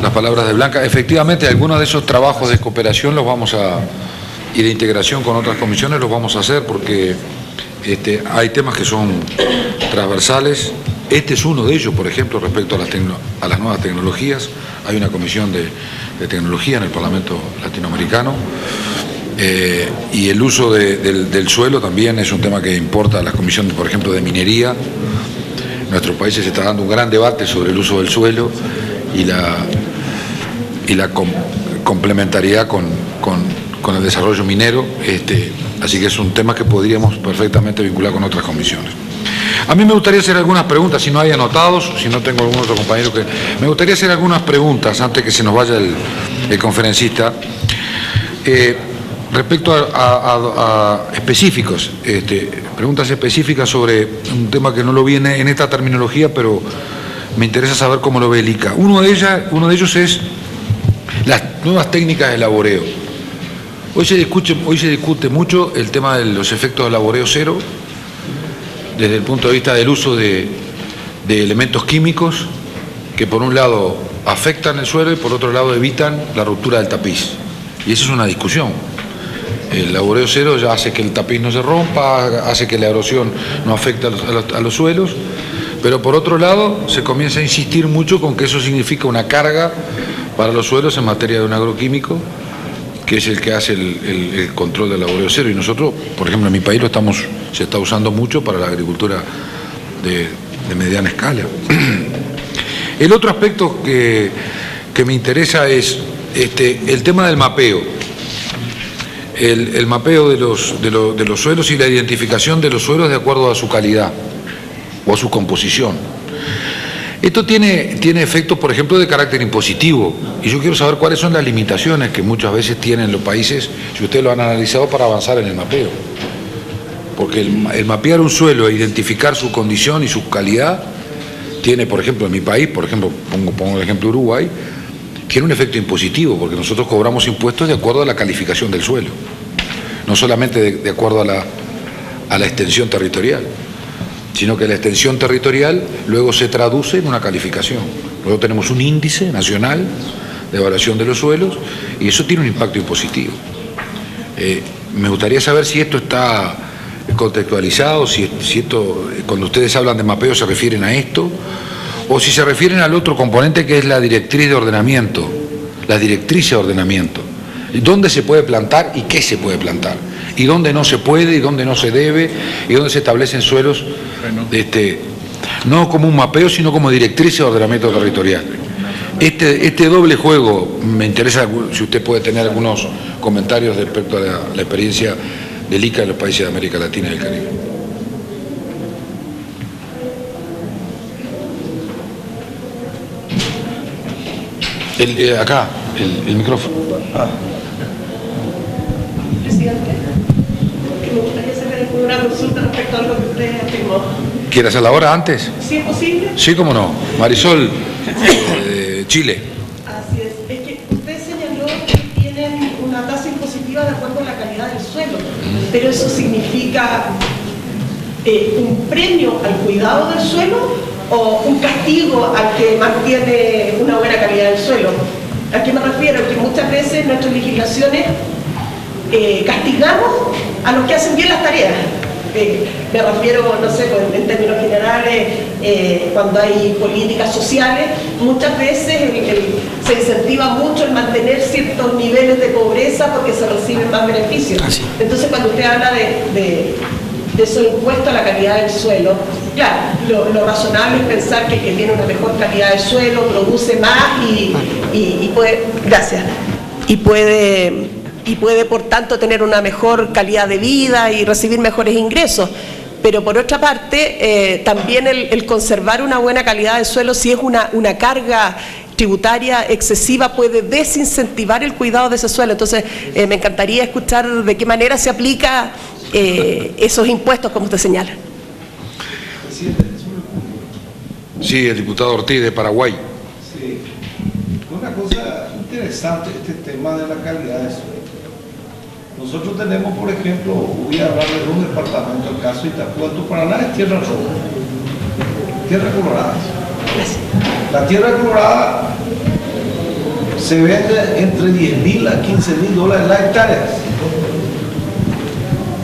Las palabras de Blanca. Efectivamente, algunos de esos trabajos de cooperación los vamos a, y de integración con otras comisiones los vamos a hacer porque hay temas que son transversales. Este es uno de ellos, por ejemplo, respecto a las nuevas tecnologías. Hay una comisión de tecnología en el Parlamento Latinoamericano. Y el uso del suelo también es un tema que importa a la comisión, por ejemplo, de minería. En nuestros países se está dando un gran debate sobre el uso del suelo y la complementariedad con el desarrollo minero, así que es un tema que podríamos perfectamente vincular con otras comisiones. A mí me gustaría hacer algunas preguntas, si no hay anotados, si no tengo algún otro compañero que... Me gustaría hacer algunas preguntas antes que se nos vaya el conferencista. Respecto a específicos, preguntas específicas sobre un tema que no lo viene en esta terminología, pero me interesa saber cómo lo ve el ICA. Uno de ellos es las nuevas técnicas de laboreo. Hoy se discute mucho el tema de los efectos del laboreo cero, desde el punto de vista del uso de elementos químicos que por un lado afectan el suelo y por otro lado evitan la ruptura del tapiz. Y esa es una discusión. El laboreo cero ya hace que el tapiz no se rompa, hace que la erosión no afecte a los suelos, pero por otro lado se comienza a insistir mucho con que eso significa una carga para los suelos en materia de un agroquímico, que es el que hace el control del laboreo cero. Y nosotros, por ejemplo, en mi país se está usando mucho para la agricultura de mediana escala. El otro aspecto que me interesa es el tema del mapeo. El mapeo de los suelos y la identificación de los suelos de acuerdo a su calidad o a su composición. Esto tiene efectos, por ejemplo, de carácter impositivo, y yo quiero saber cuáles son las limitaciones que muchas veces tienen los países, si ustedes lo han analizado, para avanzar en el mapeo. Porque el mapear un suelo e identificar su condición y su calidad tiene, por ejemplo, en mi país, por ejemplo, pongo el ejemplo de Uruguay, tiene un efecto impositivo, porque nosotros cobramos impuestos de acuerdo a la calificación del suelo, no solamente de acuerdo a la extensión territorial, sino que la extensión territorial luego se traduce en una calificación. Luego tenemos un índice nacional de evaluación de los suelos y eso tiene un impacto impositivo. Me gustaría saber si esto está contextualizado, si esto, cuando ustedes hablan de mapeo se refieren a esto, o si se refieren al otro componente que es la directriz de ordenamiento, la directriz de ordenamiento. ¿Dónde se puede plantar y qué se puede plantar? Y dónde no se puede y dónde no se debe y dónde se establecen suelos, no como un mapeo, sino como directriz de ordenamiento territorial. Este doble juego, me interesa si usted puede tener algunos comentarios respecto a la experiencia del ICA en los países de América Latina y el Caribe. Acá, el micrófono. Presidente, que me gustaría hacerle una consulta respecto a algo que usted afirmó. ¿Quiere hacerla ahora antes? ¿Sí es posible? Sí, cómo no. Marisol, Chile. Así es. Es que usted señaló que tienen una tasa impositiva de acuerdo a la calidad del suelo, pero eso significa un premio al cuidado del suelo o un castigo al que mantiene una buena calidad del suelo. ¿A qué me refiero? Que muchas veces en nuestras legislaciones castigamos a los que hacen bien las tareas. Me refiero, no sé, pues, en términos generales, cuando hay políticas sociales, muchas veces se incentiva mucho el mantener ciertos niveles de pobreza porque se reciben más beneficios. Entonces, cuando usted habla de esos impuestos a la calidad del suelo, claro, lo razonable es pensar que el que tiene una mejor calidad de suelo produce más y puede, gracias, y puede por tanto tener una mejor calidad de vida y recibir mejores ingresos. Pero por otra parte, también el conservar una buena calidad de suelo, si es una carga tributaria excesiva, puede desincentivar el cuidado de ese suelo. Entonces, me encantaría escuchar de qué manera se aplica esos impuestos, como usted señala. Sí, el diputado Ortiz de Paraguay. Sí, una cosa interesante este tema de la calidad de suelo. Nosotros tenemos, por ejemplo, voy a hablar de un departamento, el caso de Itapuato, Paraná, es tierra roja, tierra colorada. La tierra colorada se vende entre $10.000 a $15.000 la hectárea.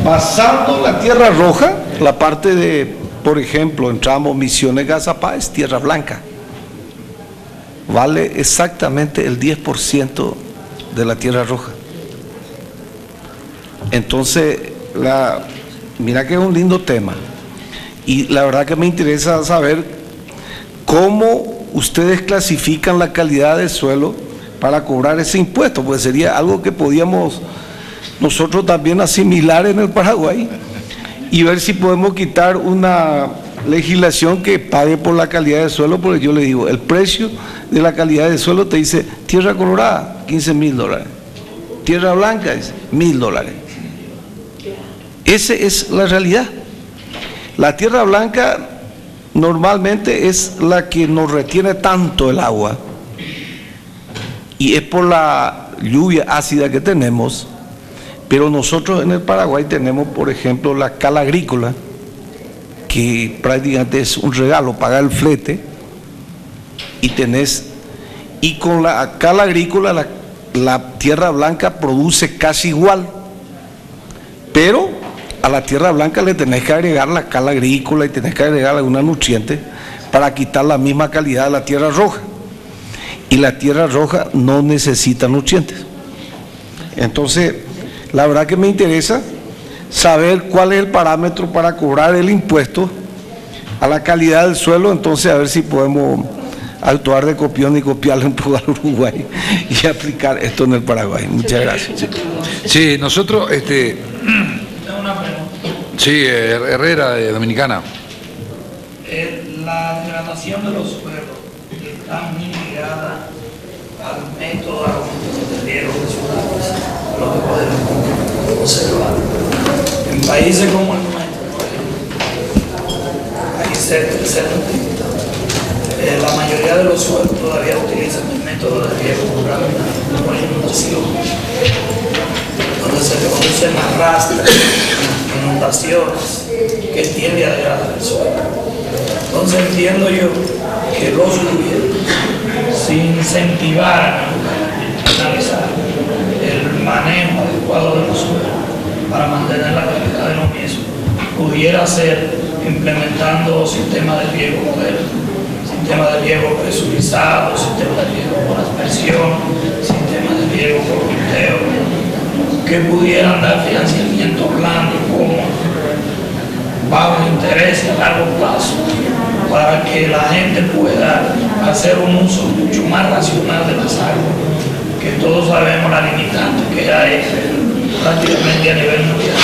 Pasando la tierra roja, la parte de, por ejemplo, entramos Misiones Gazapá, es tierra blanca. Vale exactamente el 10% de la tierra roja. Entonces, mira que es un lindo tema. Y la verdad que me interesa saber cómo ustedes clasifican la calidad del suelo para cobrar ese impuesto, pues sería algo que podíamos nosotros también asimilar en el Paraguay y ver si podemos quitar una legislación que pague por la calidad del suelo, porque yo le digo, el precio de la calidad del suelo te dice tierra colorada, $15.000, tierra blanca es $1.000. Esa es la realidad. La tierra blanca normalmente es la que nos retiene tanto el agua y es por la lluvia ácida que tenemos. Pero nosotros en el Paraguay tenemos, por ejemplo, la cala agrícola, que prácticamente es un regalo, pagar el flete, y con la cala agrícola la tierra blanca produce casi igual, pero a la tierra blanca le tenés que agregar la cala agrícola y tenés que agregar algunos nutrientes para quitar la misma calidad de la tierra roja, y la tierra roja no necesita nutrientes. Entonces, la verdad que me interesa saber cuál es el parámetro para cobrar el impuesto a la calidad del suelo, entonces a ver si podemos actuar de copión y copiarle un poco al Uruguay y aplicar esto en el Paraguay. Muchas gracias. Sí, nosotros, sí, Herrera, de Dominicana. La degradación de los suelos está muy ligada al método de riego de ciudades, lo que podemos observar. En países como el nuestro, por ejemplo, ahí cerca, la mayoría de los suelos todavía utilizan el método de riego por inundación, donde se producen arrastres, inundaciones que tiende a degradar el suelo. Entonces entiendo yo que los gobiernos, sin incentivar a analizar el manejo adecuado de los suelos para mantener la calidad de los mismos, pudiera ser implementando sistemas de riego modernos, sistemas de riego presurizado, sistemas de riego por aspersión, sistemas de riego por goteo, que pudieran dar financiamiento blando y cómodo, bajo interés a largo plazo, para que la gente pueda hacer un uso mucho más racional de las aguas, que todos sabemos la limitante que hay prácticamente a nivel mundial,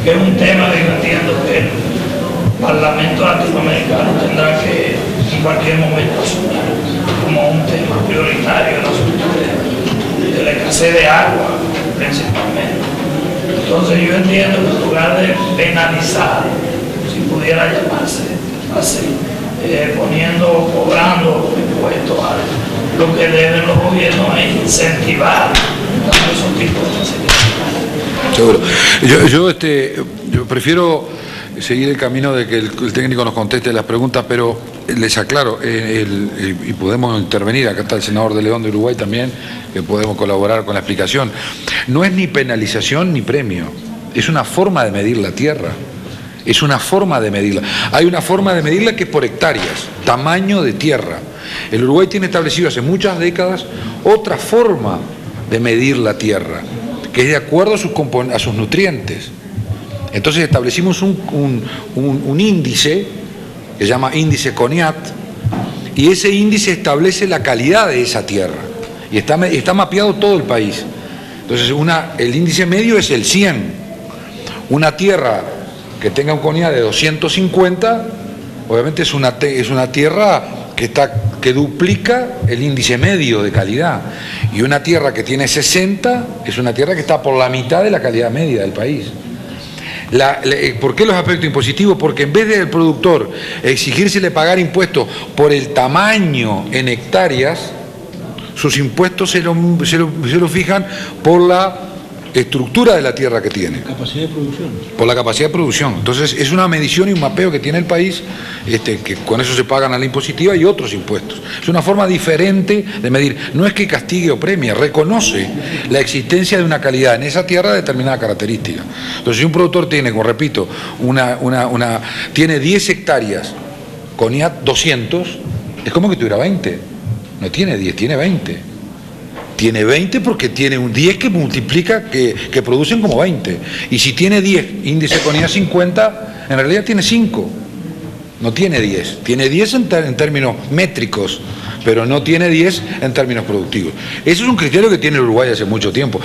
que es un tema que yo entiendo que el Parlamento latinoamericano tendrá que en cualquier momento asumir como un tema prioritario, el asunto de la escasez de agua principalmente. Entonces yo entiendo que en lugar de penalizar, si pudiera llamarse así, cobrando impuestos a lo que deben los gobiernos es incentivar esos tipos de facilidades. Seguro. Yo prefiero seguir el camino de que el técnico nos conteste las preguntas, pero les aclaro, y podemos intervenir, acá está el senador de León de Uruguay también, que podemos colaborar con la explicación. No es ni penalización ni premio, es una forma de medir la tierra. Es una forma de medirla. Hay una forma de medirla que es por hectáreas, tamaño de tierra. El Uruguay tiene establecido hace muchas décadas otra forma de medir la tierra, que es de acuerdo a sus nutrientes. Entonces establecimos un índice, que se llama índice CONIAT, y ese índice establece la calidad de esa tierra. Y está mapeado todo el país. Entonces el índice medio es el 100. Una tierra que tenga un CONIAT de 250, obviamente es una tierra que duplica el índice medio de calidad. Y una tierra que tiene 60 es una tierra que está por la mitad de la calidad media del país. ¿Por qué los aspectos impositivos? Porque en vez del productor exigírsele pagar impuestos por el tamaño en hectáreas, sus impuestos se lo fijan por la estructura de la tierra que tiene. Capacidad de producción. Por la capacidad de producción. Entonces es una medición y un mapeo que tiene el país, que con eso se pagan a la impositiva y otros impuestos. Es una forma diferente de medir. No es que castigue o premie, reconoce la existencia de una calidad en esa tierra de determinada característica. Entonces si un productor tiene, como repito, tiene 10 hectáreas con IAT 200, es como que tuviera 20. No tiene 10, tiene 20. Tiene 20 porque tiene un 10 que multiplica, que producen como 20. Y si tiene 10, índice con IA 50, en realidad tiene 5. No tiene 10. Tiene 10 en términos métricos, pero no tiene 10 en términos productivos. Ese es un criterio que tiene el Uruguay hace mucho tiempo.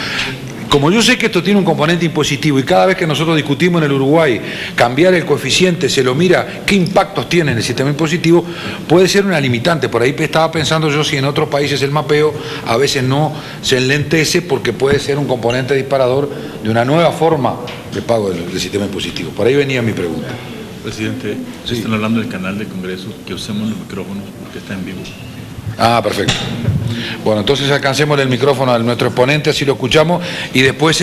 Como yo sé que esto tiene un componente impositivo y cada vez que nosotros discutimos en el Uruguay cambiar el coeficiente, se lo mira qué impactos tiene en el sistema impositivo, puede ser una limitante. Por ahí estaba pensando yo si en otros países el mapeo a veces no se enlentece porque puede ser un componente disparador de una nueva forma de pago del sistema impositivo. Por ahí venía mi pregunta. Presidente, sí. Están hablando del canal de Congreso, que usemos los micrófonos porque está en vivo. Ah, perfecto. Bueno, entonces alcancemos el micrófono a nuestro exponente, así lo escuchamos, y después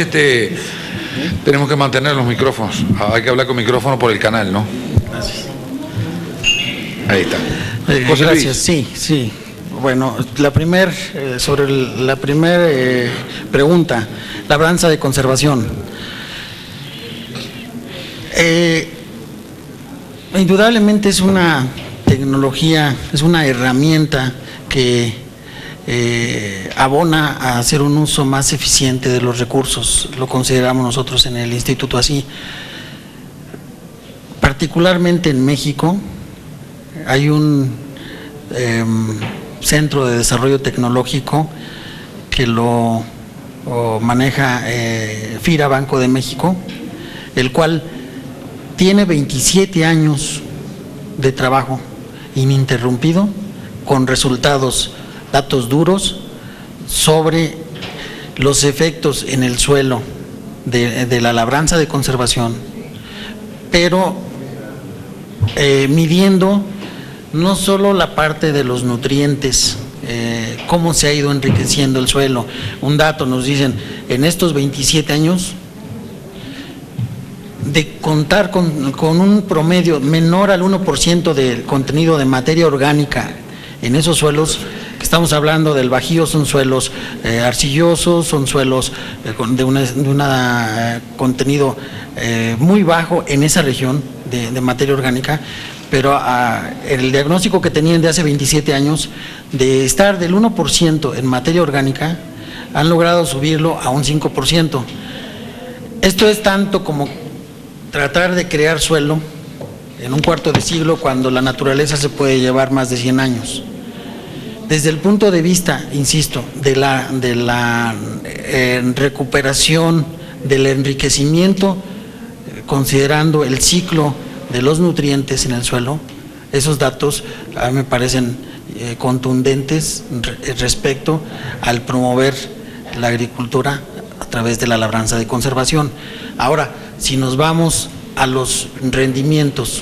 tenemos que mantener los micrófonos. Hay que hablar con micrófono por el canal, ¿no? Gracias. Ahí está. José Luis. Sí. Bueno, sobre la primera pregunta, labranza de conservación. Indudablemente es una tecnología, es una herramienta que abona a hacer un uso más eficiente de los recursos. Lo consideramos nosotros en el instituto así. Particularmente en México hay un centro de desarrollo tecnológico que lo maneja FIRA Banco de México, el cual tiene 27 años de trabajo ininterrumpido con resultados, datos duros sobre los efectos en el suelo de la labranza de conservación, pero midiendo no solo la parte de los nutrientes, cómo se ha ido enriqueciendo el suelo. Un dato nos dicen, en estos 27 años, de contar con un promedio menor al 1% del contenido de materia orgánica en esos suelos, que estamos hablando del Bajío, son suelos arcillosos, son suelos de un contenido muy bajo en esa región de materia orgánica, pero el diagnóstico que tenían de hace 27 años, de estar del 1% en materia orgánica, han logrado subirlo a un 5%. Esto es tanto como tratar de crear suelo en un cuarto de siglo, cuando la naturaleza se puede llevar más de 100 años. Desde el punto de vista, insisto, de la recuperación, del enriquecimiento, considerando el ciclo de los nutrientes en el suelo, esos datos a mí me parecen contundentes respecto al promover la agricultura a través de la labranza de conservación. Ahora, si nos vamos a los rendimientos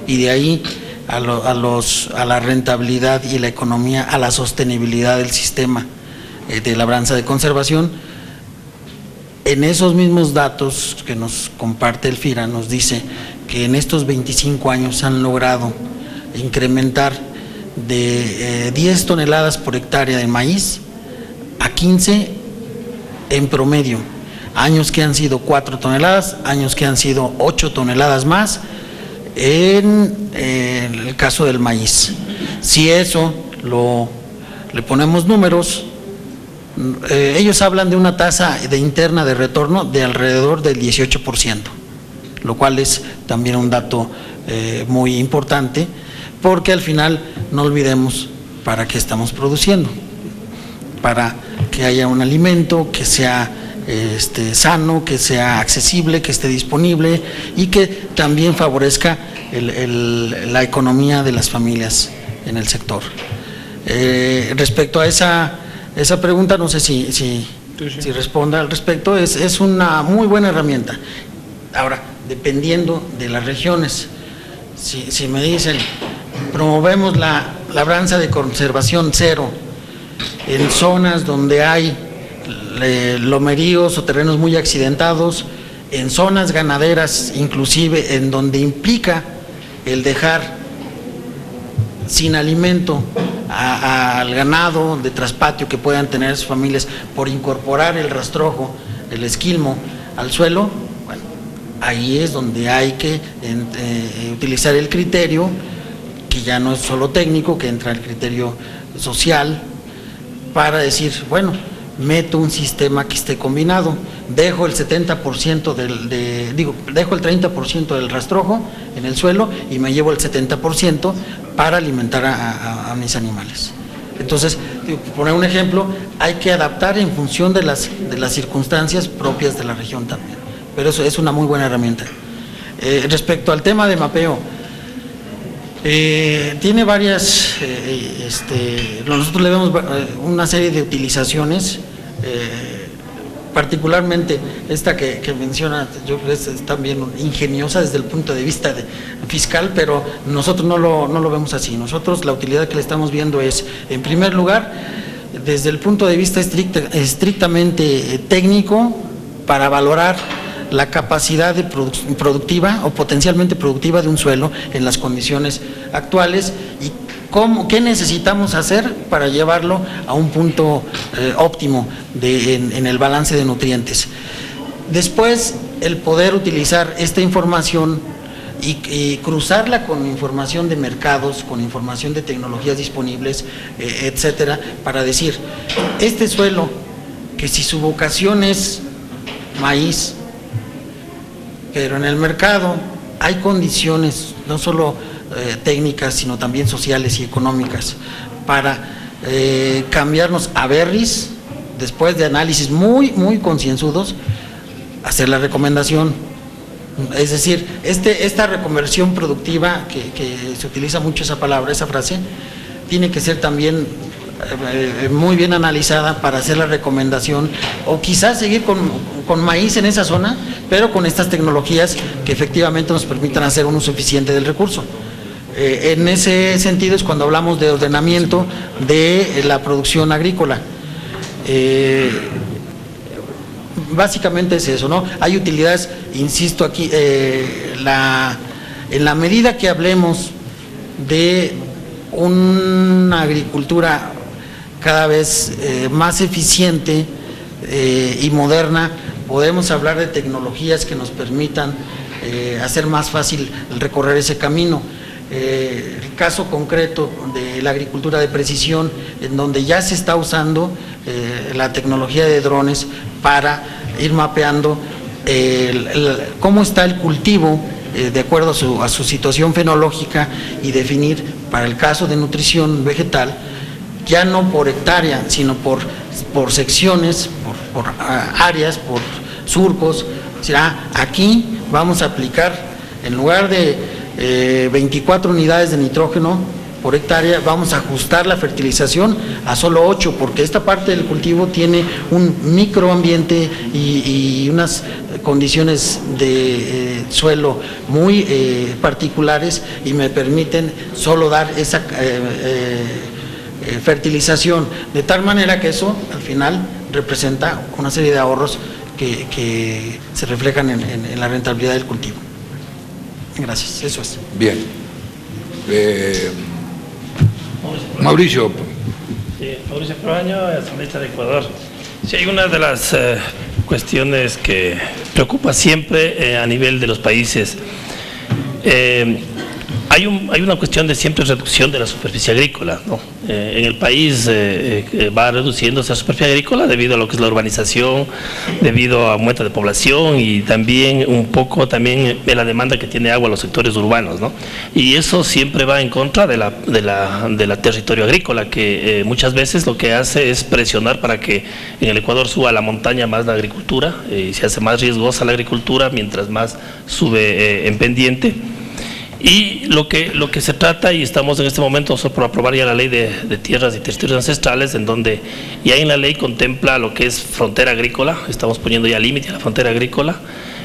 y de ahí a la rentabilidad y la economía, a la sostenibilidad del sistema de labranza de conservación, en esos mismos datos que nos comparte el FIRA nos dice que en estos 25 años han logrado incrementar de 10 toneladas por hectárea de maíz a 15 en promedio, años que han sido 4 toneladas, años que han sido 8 toneladas más en el caso del maíz. Si eso le ponemos números, ellos hablan de una tasa de interna de retorno de alrededor del 18%, lo cual es también un dato muy importante, porque al final no olvidemos para qué estamos produciendo, para que haya un alimento que sea sano, que sea accesible, que esté disponible y que también favorezca la economía de las familias en el sector. Respecto a esa pregunta, no sé si responda al respecto, es una muy buena herramienta. Ahora, dependiendo de las regiones, si me dicen, promovemos la labranza de conservación cero en zonas donde hay lomeríos o terrenos muy accidentados, en zonas ganaderas inclusive, en donde implica el dejar sin alimento al ganado de traspatio que puedan tener sus familias por incorporar el rastrojo, el esquilmo al suelo, bueno, ahí es donde hay que utilizar el criterio, que ya no es solo técnico, que entra el criterio social, para decir, bueno, meto un sistema que esté combinado, dejo el 70% dejo el 30% del rastrojo en el suelo y me llevo el 70% para alimentar a mis animales. Entonces, por poner un ejemplo, hay que adaptar en función de las circunstancias propias de la región también, pero eso es una muy buena herramienta. Respecto al tema de mapeo, tiene varias, nosotros le vemos una serie de utilizaciones, particularmente esta que menciona, yo creo que es también ingeniosa desde el punto de vista fiscal, pero nosotros no lo vemos así. Nosotros la utilidad que le estamos viendo es, en primer lugar, desde el punto de vista estrictamente técnico, para valorar la capacidad productiva o potencialmente productiva de un suelo en las condiciones actuales y qué necesitamos hacer para llevarlo a un punto óptimo en el balance de nutrientes. Después, el poder utilizar esta información y cruzarla con información de mercados, con información de tecnologías disponibles, etcétera, para decir, este suelo, que si su vocación es maíz, pero en el mercado hay condiciones, no solo técnicas, sino también sociales y económicas, para cambiarnos a berries, después de análisis muy concienzudos, hacer la recomendación. Es decir, esta reconversión productiva, que se utiliza mucho esa palabra, esa frase, tiene que ser también muy bien analizada para hacer la recomendación, o quizás seguir con maíz en esa zona, pero con estas tecnologías que efectivamente nos permitan hacer un uso eficiente del recurso. En ese sentido es cuando hablamos de ordenamiento de la producción agrícola. Básicamente es eso, ¿no? Hay utilidades, insisto aquí, en la medida que hablemos de una agricultura cada vez más eficiente y moderna, podemos hablar de tecnologías que nos permitan hacer más fácil el recorrer ese camino. El caso concreto de la agricultura de precisión, en donde ya se está usando la tecnología de drones para ir mapeando cómo está el cultivo de acuerdo a su situación fenológica y definir, para el caso de nutrición vegetal, ya no por hectárea, sino por secciones, por áreas, por surcos. O sea, aquí vamos a aplicar, en lugar de 24 unidades de nitrógeno por hectárea, vamos a ajustar la fertilización a solo 8, porque esta parte del cultivo tiene un microambiente y unas condiciones de suelo muy particulares, y me permiten solo dar esa fertilización, de tal manera que eso al final representa una serie de ahorros que se reflejan en la rentabilidad del cultivo. Gracias, eso es. Bien. Mauricio. Sí, Mauricio Proaño, asambleísta de Ecuador. Sí, hay una de las cuestiones que preocupa siempre a nivel de los países. Hay una cuestión de siempre reducción de la superficie agrícola, ¿no? En el país va reduciéndose la superficie agrícola debido a lo que es la urbanización, debido a aumento de población y también un poco también de la demanda que tiene agua los sectores urbanos, ¿no? Y eso siempre va en contra de la territorio agrícola, que muchas veces lo que hace es presionar para que en el Ecuador suba a la montaña más la agricultura, y se hace más riesgosa la agricultura mientras más sube en pendiente. Y lo que se trata, y estamos en este momento por aprobar ya la ley de tierras y territorios ancestrales, en donde ya en la ley contempla lo que es frontera agrícola, estamos poniendo ya límite a la frontera agrícola,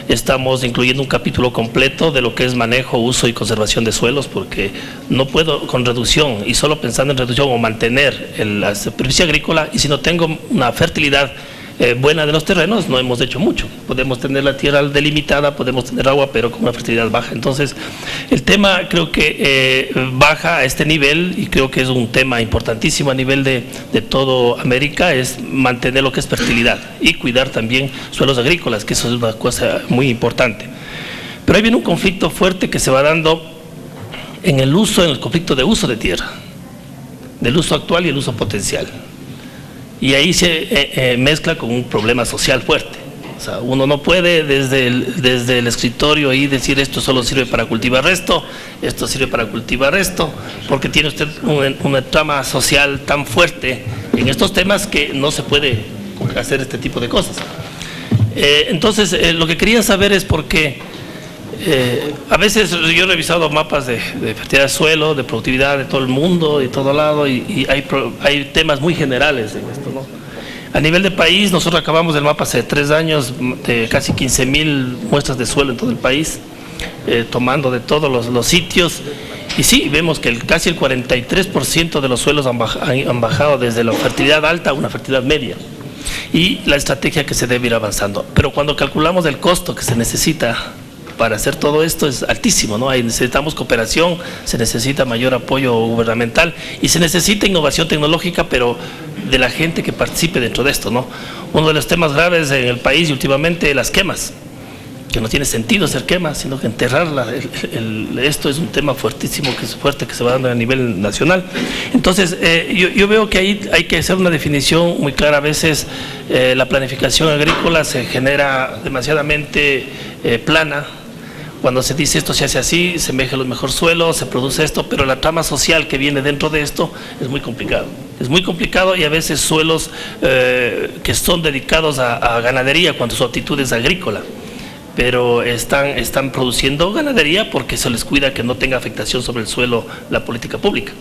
estamos incluyendo un capítulo completo de lo que es manejo, uso y conservación de suelos, porque no puedo con reducción y solo pensando en reducción o mantener la superficie agrícola, y si no tengo una fertilidad buena de los terrenos, no hemos hecho mucho. Podemos tener la tierra delimitada, podemos tener agua, pero con una fertilidad baja. Entonces, el tema creo que baja a este nivel, y creo que es un tema importantísimo a nivel de toda América, es mantener lo que es fertilidad y cuidar también suelos agrícolas, que eso es una cosa muy importante. Pero ahí viene un conflicto fuerte que se va dando en el conflicto de uso de tierra, del uso actual y el uso potencial. Y ahí se mezcla con un problema social fuerte. O sea, uno no puede desde el escritorio ahí decir esto solo sirve para cultivar esto sirve para cultivar esto, porque tiene usted una trama social tan fuerte en estos temas que no se puede hacer este tipo de cosas. Entonces, lo que quería saber es por qué a veces yo he revisado mapas de fertilidad de suelo, de productividad de todo el mundo, de todo lado, y hay temas muy generales en esto, ¿no? A nivel de país, nosotros acabamos el mapa hace 3 años de casi 15.000 muestras de suelo en todo el país, tomando de todos los sitios, y sí, vemos que casi el 43% de los suelos han bajado desde la fertilidad alta a una fertilidad media, y la estrategia que se debe ir avanzando. Pero cuando calculamos el costo que se necesita para hacer todo esto es altísimo, ¿no? Ahí necesitamos cooperación, se necesita mayor apoyo gubernamental y se necesita innovación tecnológica, pero de la gente que participe dentro de esto, ¿no? Uno de los temas graves en el país y últimamente las quemas, que no tiene sentido hacer quemas, sino que enterrarla. Esto es un tema fuertísimo, que es fuerte, que se va dando a nivel nacional. Entonces, yo veo que ahí hay que hacer una definición muy clara. A veces la planificación agrícola se genera demasiadamente plana. Cuando se dice esto se hace así, se emergen los mejores suelos, se produce esto, pero la trama social que viene dentro de esto es muy complicado. Es muy complicado, y a veces suelos que son dedicados a ganadería cuando su actitud es agrícola, pero están produciendo ganadería porque se les cuida que no tenga afectación sobre el suelo la política pública.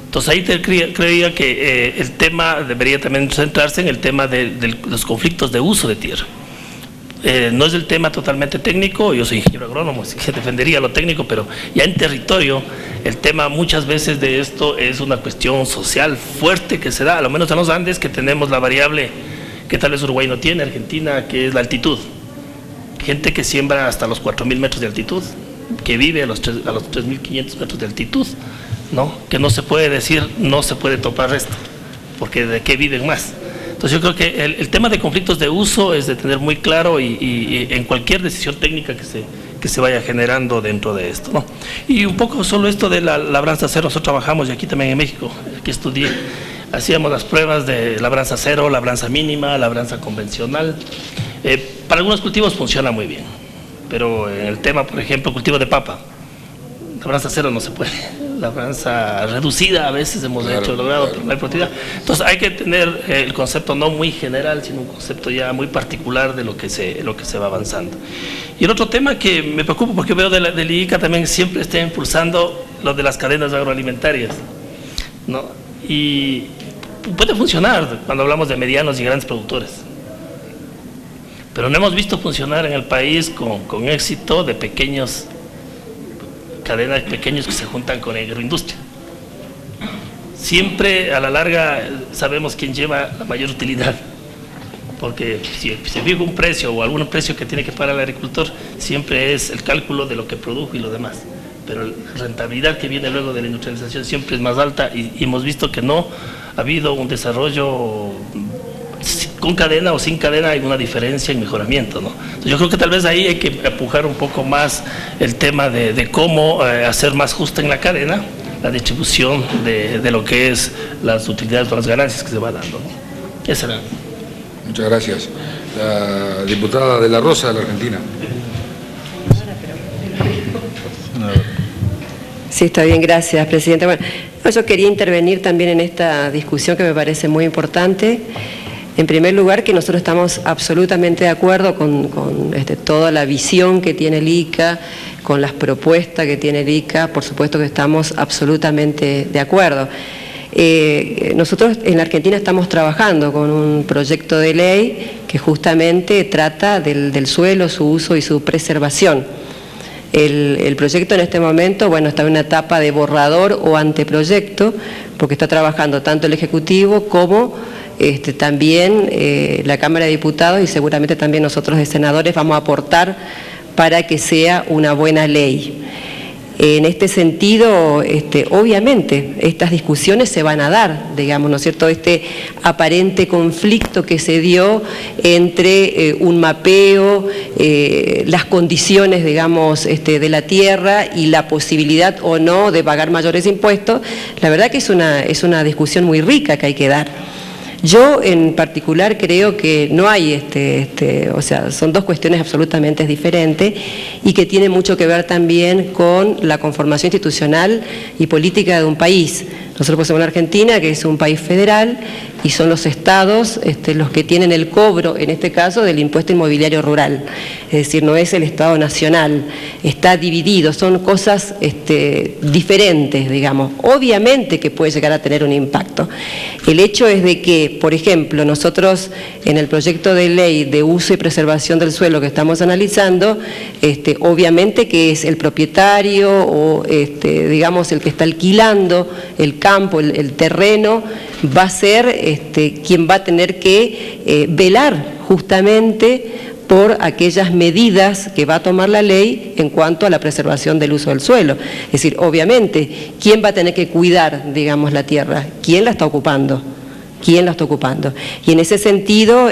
Entonces ahí creía que el tema debería también centrarse en el tema de los conflictos de uso de tierra. No es el tema totalmente técnico, yo soy ingeniero agrónomo, así que defendería lo técnico, pero ya en territorio el tema muchas veces de esto es una cuestión social fuerte que se da, a lo menos en los Andes, que tenemos la variable que tal vez Uruguay no tiene, Argentina, que es la altitud. Gente que siembra hasta los 4.000 metros de altitud, que vive a los 3.500 metros de altitud, ¿no? Que no se puede decir, no se puede topar esto, porque de qué viven más. Entonces yo creo que el tema de conflictos de uso es de tener muy claro y en cualquier decisión técnica que se vaya generando dentro de esto, ¿no? Y un poco solo esto de la labranza cero, nosotros trabajamos, y aquí también en México, aquí estudié, hacíamos las pruebas de labranza cero, labranza mínima, labranza convencional. Para algunos cultivos funciona muy bien, pero en el tema, por ejemplo, cultivo de papa, labranza cero no se puede, labranza reducida a veces hemos logrado, pero no hay productividad. Entonces hay que tener el concepto no muy general, sino un concepto ya muy particular de lo que se va avanzando. Y el otro tema que me preocupa, porque veo del IICA también siempre está impulsando lo de las cadenas agroalimentarias, ¿no? Y puede funcionar cuando hablamos de medianos y grandes productores, pero no hemos visto funcionar en el país con éxito de pequeños cadenas pequeños que se juntan con agroindustria. Siempre a la larga sabemos quién lleva la mayor utilidad, porque si se fija un precio o algún precio que tiene que pagar el agricultor, siempre es el cálculo de lo que produjo y lo demás, pero la rentabilidad que viene luego de la industrialización siempre es más alta y hemos visto que no ha habido un desarrollo con cadena o sin cadena, hay una diferencia en mejoramiento, ¿no? Entonces yo creo que tal vez ahí hay que empujar un poco más el tema de cómo hacer más justa en la cadena la distribución de lo que es las utilidades o las ganancias que se va dando, ¿no? Esa era. Muchas gracias. La diputada de la Rosa de la Argentina. Sí, está bien, gracias, presidente. Bueno, yo quería intervenir también en esta discusión que me parece muy importante. En primer lugar, que nosotros estamos absolutamente de acuerdo con toda la visión que tiene el ICA, con las propuestas que tiene el ICA, por supuesto que estamos absolutamente de acuerdo. Nosotros en la Argentina estamos trabajando con un proyecto de ley que justamente trata del suelo, su uso y su preservación. El proyecto en este momento, bueno, está en una etapa de borrador o anteproyecto, porque está trabajando tanto el Ejecutivo como también la Cámara de Diputados y seguramente también nosotros de senadores vamos a aportar para que sea una buena ley. En este sentido, obviamente, estas discusiones se van a dar, digamos, ¿no es cierto?, este aparente conflicto que se dio entre un mapeo, las condiciones, digamos, de la tierra y la posibilidad o no de pagar mayores impuestos, la verdad que es una discusión muy rica que hay que dar. Yo en particular creo que no hay, o sea, son dos cuestiones absolutamente diferentes y que tienen mucho que ver también con la conformación institucional y política de un país. Nosotros somos en Argentina, que es un país federal, y son los estados los que tienen el cobro, en este caso, del impuesto inmobiliario rural. Es decir, no es el Estado nacional, está dividido, son cosas diferentes, digamos. Obviamente que puede llegar a tener un impacto. El hecho es de que, por ejemplo, nosotros en el proyecto de ley de uso y preservación del suelo que estamos analizando, obviamente que es el propietario o, digamos, el que está alquilando el campo, el terreno, va a ser quien va a tener que velar justamente por aquellas medidas que va a tomar la ley en cuanto a la preservación del uso del suelo. Es decir, obviamente, ¿quién va a tener que cuidar, digamos, la tierra? ¿Quién la está ocupando? ¿Quién la está ocupando? Y en ese sentido,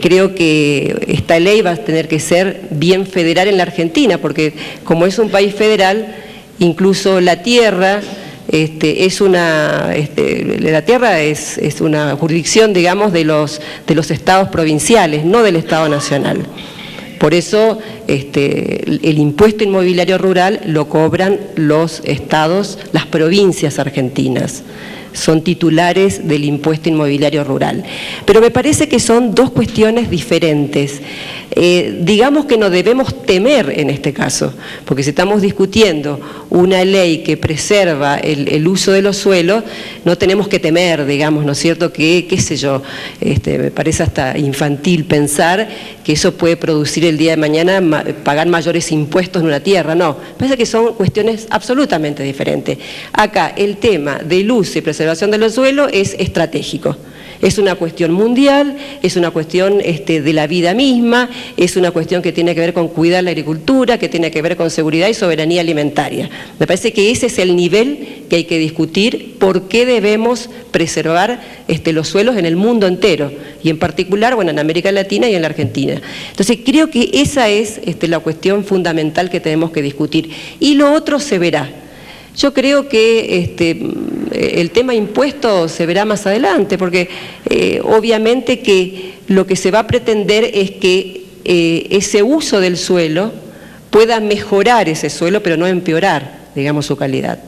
creo que esta ley va a tener que ser bien federal en la Argentina, porque como es un país federal, incluso la tierra la tierra es una jurisdicción, digamos, de los estados provinciales, no del Estado nacional. Por eso el impuesto inmobiliario rural lo cobran los estados, las provincias argentinas. Son titulares del impuesto inmobiliario rural. Pero me parece que son dos cuestiones diferentes. Digamos que no debemos temer en este caso, porque si estamos discutiendo una ley que preserva el uso de los suelos, no tenemos que temer, digamos, ¿no es cierto?, que, qué sé yo, me parece hasta infantil pensar que eso puede producir el día de mañana pagar mayores impuestos en una tierra. No, me parece que son cuestiones absolutamente diferentes. Acá el tema del uso y preservación de los suelos es estratégico. Es una cuestión mundial, es una cuestión de la vida misma, es una cuestión que tiene que ver con cuidar la agricultura, que tiene que ver con seguridad y soberanía alimentaria. Me parece que ese es el nivel que hay que discutir, por qué debemos preservar los suelos en el mundo entero, y en particular, bueno, en América Latina y en la Argentina. Entonces, creo que esa es la cuestión fundamental que tenemos que discutir. Y lo otro se verá. Yo creo que el tema impuestos se verá más adelante, porque obviamente que lo que se va a pretender es que ese uso del suelo pueda mejorar ese suelo, pero no empeorar, digamos, su calidad,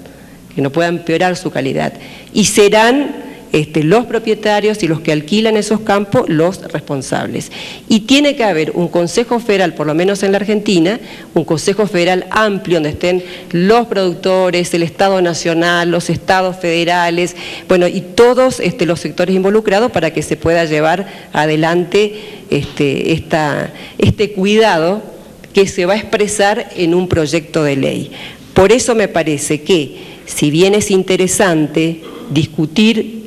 que no pueda empeorar su calidad. Y serán los propietarios y los que alquilan esos campos los responsables. Y tiene que haber un Consejo Federal, por lo menos en la Argentina, un Consejo Federal amplio donde estén los productores, el Estado Nacional, los Estados federales, bueno, y todos los sectores involucrados para que se pueda llevar adelante este cuidado que se va a expresar en un proyecto de ley. Por eso me parece que, si bien es interesante discutir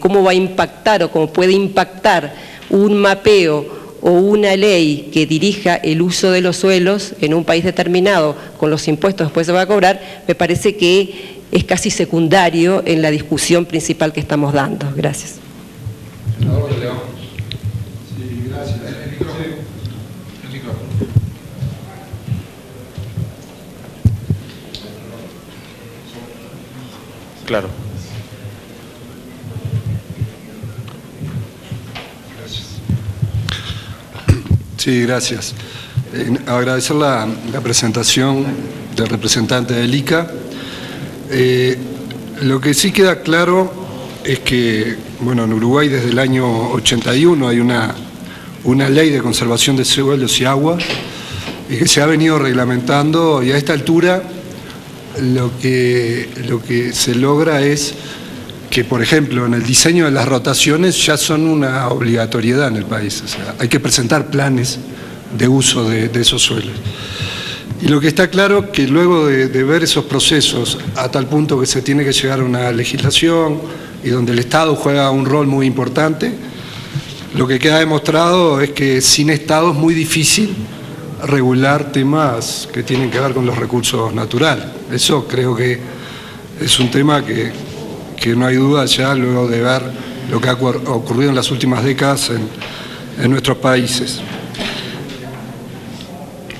cómo va a impactar o cómo puede impactar un mapeo o una ley que dirija el uso de los suelos en un país determinado con los impuestos que después se va a cobrar, me parece que es casi secundario en la discusión principal que estamos dando. Gracias. Claro. Sí, gracias. Agradecer la presentación del representante del ICA. Lo que sí queda claro es que, bueno, en Uruguay desde el año 81 hay una ley de conservación de suelos y aguas y que se ha venido reglamentando, y a esta altura lo que se logra es que, por ejemplo, en el diseño de las rotaciones ya son una obligatoriedad en el país. O sea, hay que presentar planes de uso de esos suelos. Y lo que está claro que luego de ver esos procesos a tal punto que se tiene que llegar a una legislación y donde el Estado juega un rol muy importante, lo que queda demostrado es que sin Estado es muy difícil regular temas que tienen que ver con los recursos naturales. Eso creo que es un tema que no hay duda ya luego de ver lo que ha ocurrido en las últimas décadas en nuestros países.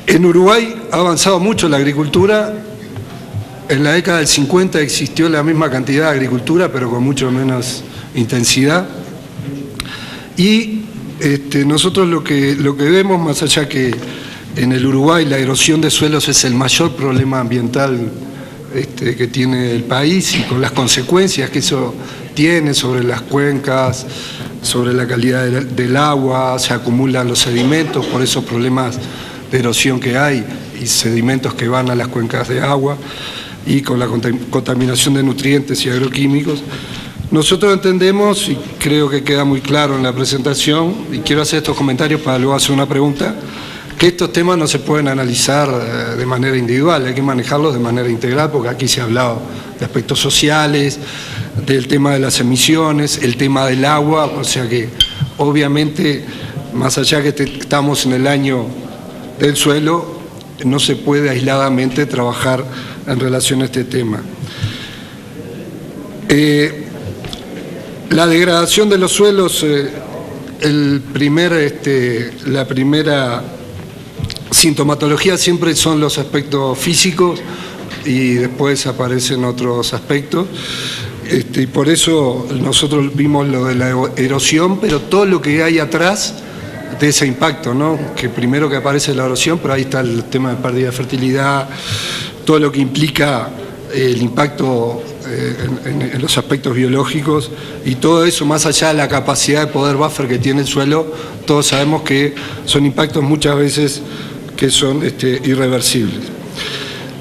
En Uruguay ha avanzado mucho la agricultura. En la década del 50 existió la misma cantidad de agricultura, pero con mucho menos intensidad. Y nosotros lo que vemos, más allá que en el Uruguay la erosión de suelos es el mayor problema ambiental que tiene el país, y con las consecuencias que eso tiene sobre las cuencas, sobre la calidad del agua, se acumulan los sedimentos por esos problemas de erosión que hay y sedimentos que van a las cuencas de agua, y con la contaminación de nutrientes y agroquímicos. Nosotros entendemos, y creo que queda muy claro en la presentación, y quiero hacer estos comentarios para luego hacer una pregunta, que estos temas no se pueden analizar de manera individual, hay que manejarlos de manera integral, porque aquí se ha hablado de aspectos sociales, del tema de las emisiones, el tema del agua, o sea que obviamente, más allá que estamos en el año del suelo, no se puede aisladamente trabajar en relación a este tema. La degradación de los suelos, la primera sintomatología siempre son los aspectos físicos y después aparecen otros aspectos. Y por eso nosotros vimos lo de la erosión, pero todo lo que hay atrás de ese impacto, ¿no? Que primero que aparece la erosión, pero ahí está el tema de pérdida de fertilidad, todo lo que implica el impacto en los aspectos biológicos, y todo eso más allá de la capacidad de poder buffer que tiene el suelo, todos sabemos que son impactos muchas veces que son irreversibles.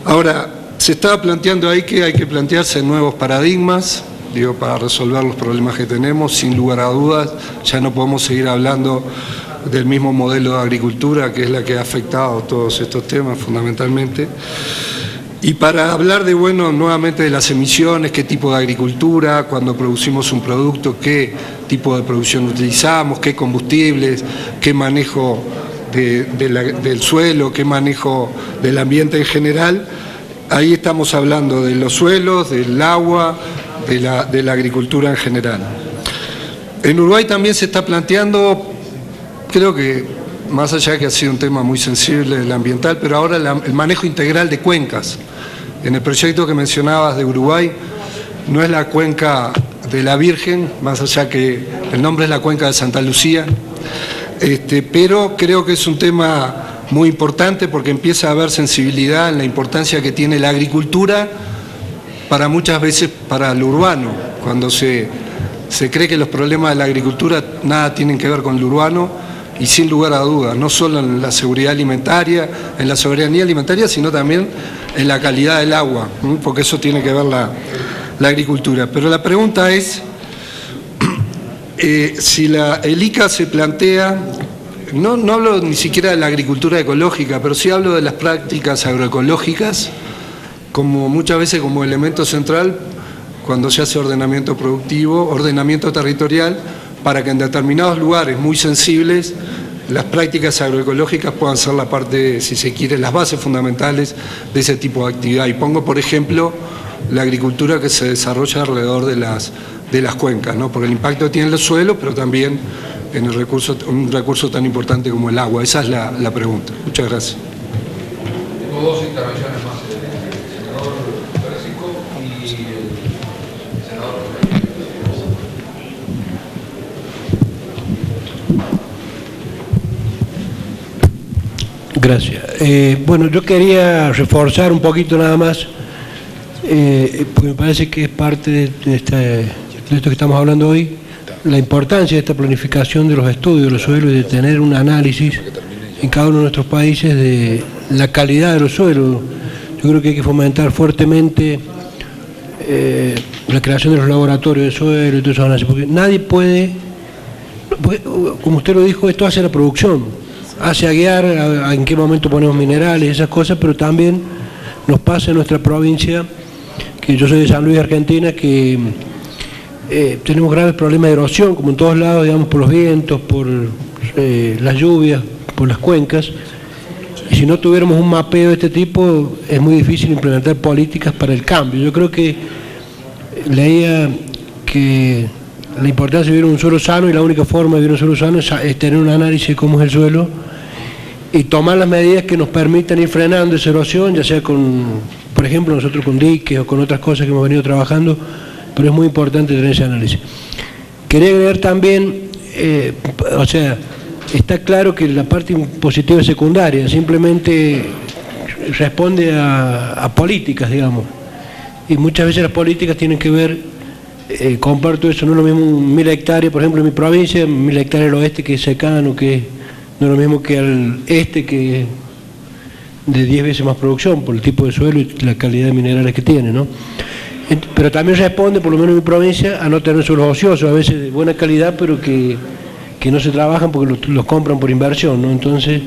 Ahora, se estaba planteando ahí que hay que plantearse nuevos paradigmas, digo, para resolver los problemas que tenemos. Sin lugar a dudas, ya no podemos seguir hablando del mismo modelo de agricultura, que es la que ha afectado todos estos temas fundamentalmente. Y para hablar de, bueno, nuevamente de las emisiones, qué tipo de agricultura, cuando producimos un producto, qué tipo de producción utilizamos, qué combustibles, qué manejo del suelo, qué manejo del ambiente en general. Ahí estamos hablando de los suelos, del agua, de la agricultura en general. En Uruguay también se está planteando, creo que más allá de que ha sido un tema muy sensible el ambiental, pero ahora el manejo integral de cuencas. En el proyecto que mencionabas de Uruguay, no es la cuenca de la Virgen, más allá que el nombre es la cuenca de Santa Lucía, Pero creo que es un tema muy importante porque empieza a haber sensibilidad en la importancia que tiene la agricultura para muchas veces para lo urbano. Cuando se cree que los problemas de la agricultura nada tienen que ver con lo urbano, y sin lugar a dudas, no solo en la seguridad alimentaria, en la soberanía alimentaria, sino también en la calidad del agua, porque eso tiene que ver la agricultura. Pero la pregunta es, si el ICA se plantea, no hablo ni siquiera de la agricultura ecológica, pero sí hablo de las prácticas agroecológicas, como muchas veces como elemento central cuando se hace ordenamiento productivo, ordenamiento territorial, para que en determinados lugares muy sensibles las prácticas agroecológicas puedan ser la parte, si se quiere, las bases fundamentales de ese tipo de actividad. Y pongo, por ejemplo, la agricultura que se desarrolla alrededor de las cuencas, ¿no? Porque el impacto que tiene en los suelos, pero también en un recurso tan importante como el agua. Esa es la pregunta. Muchas gracias. Tengo dos intervenciones más. El senador Pérsico y el senador. Gracias. Bueno, yo quería reforzar un poquito nada más, porque me parece que es parte de esto que estamos hablando hoy, la importancia de esta planificación de los estudios de los suelos y de tener un análisis en cada uno de nuestros países de la calidad de los suelos. Yo creo que hay que fomentar fuertemente la creación de los laboratorios de suelo y todo eso, porque nadie puede, como usted lo dijo, esto hace la producción, hace a guiar en qué momento ponemos minerales, esas cosas, pero también nos pasa en nuestra provincia, que yo soy de San Luis, Argentina, que tenemos graves problemas de erosión, como en todos lados, digamos, por los vientos, por las lluvias, por las cuencas, y si no tuviéramos un mapeo de este tipo, es muy difícil implementar políticas para el cambio. Yo creo que leía que la importancia de vivir un suelo sano, y la única forma de vivir un suelo sano es tener un análisis de cómo es el suelo y tomar las medidas que nos permitan ir frenando esa erosión, ya sea con, por ejemplo, nosotros con diques o con otras cosas que hemos venido trabajando, pero es muy importante tener ese análisis. Quería agregar también, o sea, está claro que la parte impositiva es secundaria, simplemente responde a políticas, digamos, y muchas veces las políticas tienen que ver, comparto eso, no es lo mismo 1000 hectáreas, por ejemplo en mi provincia, 1000 hectáreas al oeste que es secano, que no es lo mismo que al este, que de 10 veces más producción por el tipo de suelo y la calidad de minerales que tiene, ¿no? Pero también responde, por lo menos en mi provincia, a no tener suelos ociosos, a veces de buena calidad, pero que no se trabajan porque los compran por inversión, ¿no? Entonces,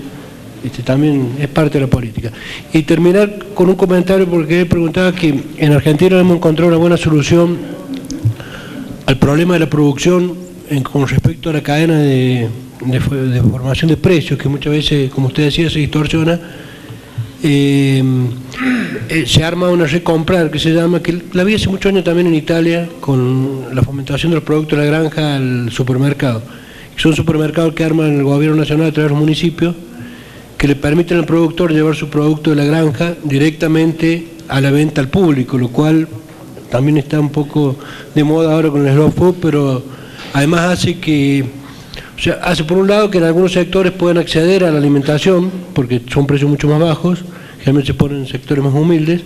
también es parte de la política. Y terminar con un comentario, porque él preguntaba que en Argentina hemos encontrado una buena solución al problema de la producción con respecto a la cadena de formación de precios, que muchas veces, como usted decía, se distorsiona. Se arma una red comprar que se llama, que la vi hace muchos años también en Italia, con la fomentación de los productos de la granja al supermercado. Son supermercados que arman el gobierno nacional a través de los municipios, que le permiten al productor llevar su producto de la granja directamente a la venta al público, lo cual también está un poco de moda ahora con el slow food, pero además hace que, o sea, hace por un lado que en algunos sectores puedan acceder a la alimentación, porque son precios mucho más bajos, generalmente se ponen en sectores más humildes,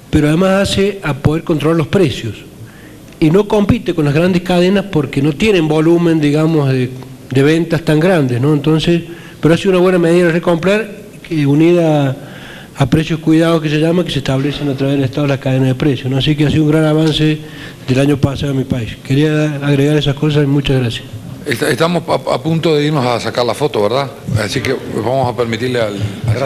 pero además hace a poder controlar los precios. Y no compite con las grandes cadenas porque no tienen volumen, digamos, de ventas tan grandes, ¿no? Entonces, pero hace una buena medida de recomprar, unida a precios cuidados que se llama, que se establecen a través del Estado de la cadena de precios, ¿no? Así que ha sido un gran avance del año pasado en mi país. Quería agregar esas cosas y muchas gracias. Estamos a punto de irnos a sacar la foto, ¿verdad? Así que vamos a permitirle al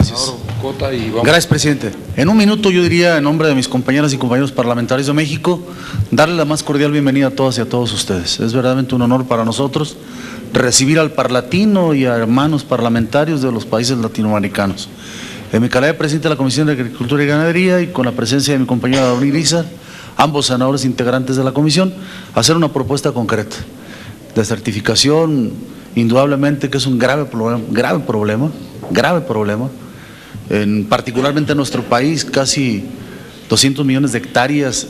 senador Cota y vamos. Gracias, presidente. En un minuto yo diría, en nombre de mis compañeras y compañeros parlamentarios de México, darle la más cordial bienvenida a todas y a todos ustedes. Es verdaderamente un honor para nosotros recibir al parlatino y a hermanos parlamentarios de los países latinoamericanos. En mi calidad de presidente de la Comisión de Agricultura y Ganadería y con la presencia de mi compañera Dawn Irizar, ambos senadores integrantes de la comisión, hacer una propuesta concreta de certificación, indudablemente que es un grave problema, particularmente en nuestro país, casi 200 millones de hectáreas,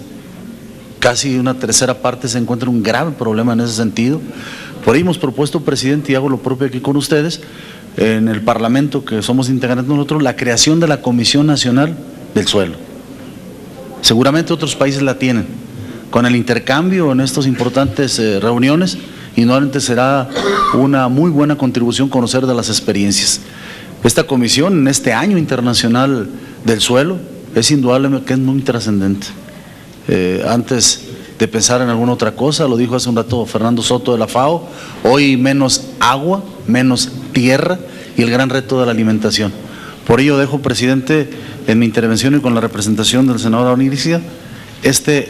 casi una tercera parte se encuentra un grave problema en ese sentido. Por ahí hemos propuesto, presidente, y hago lo propio aquí con ustedes, en el Parlamento, que somos integrantes nosotros, la creación de la Comisión Nacional del Suelo. Seguramente otros países la tienen. Con el intercambio en estas importantes reuniones, indudablemente será una muy buena contribución conocer de las experiencias. Esta comisión, en este Año Internacional del Suelo, es indudable que es muy trascendente. Antes de pensar en alguna otra cosa, lo dijo hace un rato Fernando Soto de la FAO, hoy menos agua, menos tierra y el gran reto de la alimentación. Por ello dejo, presidente, en mi intervención y con la representación del senador Aunicia, este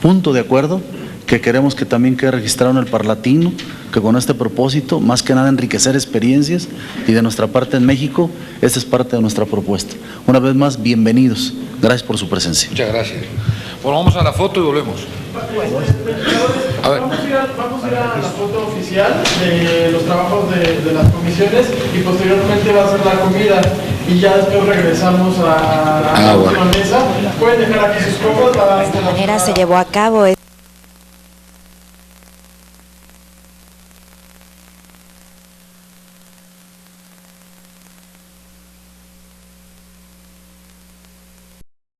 punto de acuerdo que queremos que también quede registrado en el Parlatino, que con este propósito, más que nada enriquecer experiencias, y de nuestra parte en México, esta es parte de nuestra propuesta. Una vez más, bienvenidos. Gracias por su presencia. Muchas gracias. Bueno, vamos a la foto y volvemos. A ver. Vamos a ir a la foto oficial de los trabajos de las comisiones y posteriormente va a ser la comida y ya después regresamos a la última mesa. Pueden dejar aquí sus copas. De esta manera se llevó a cabo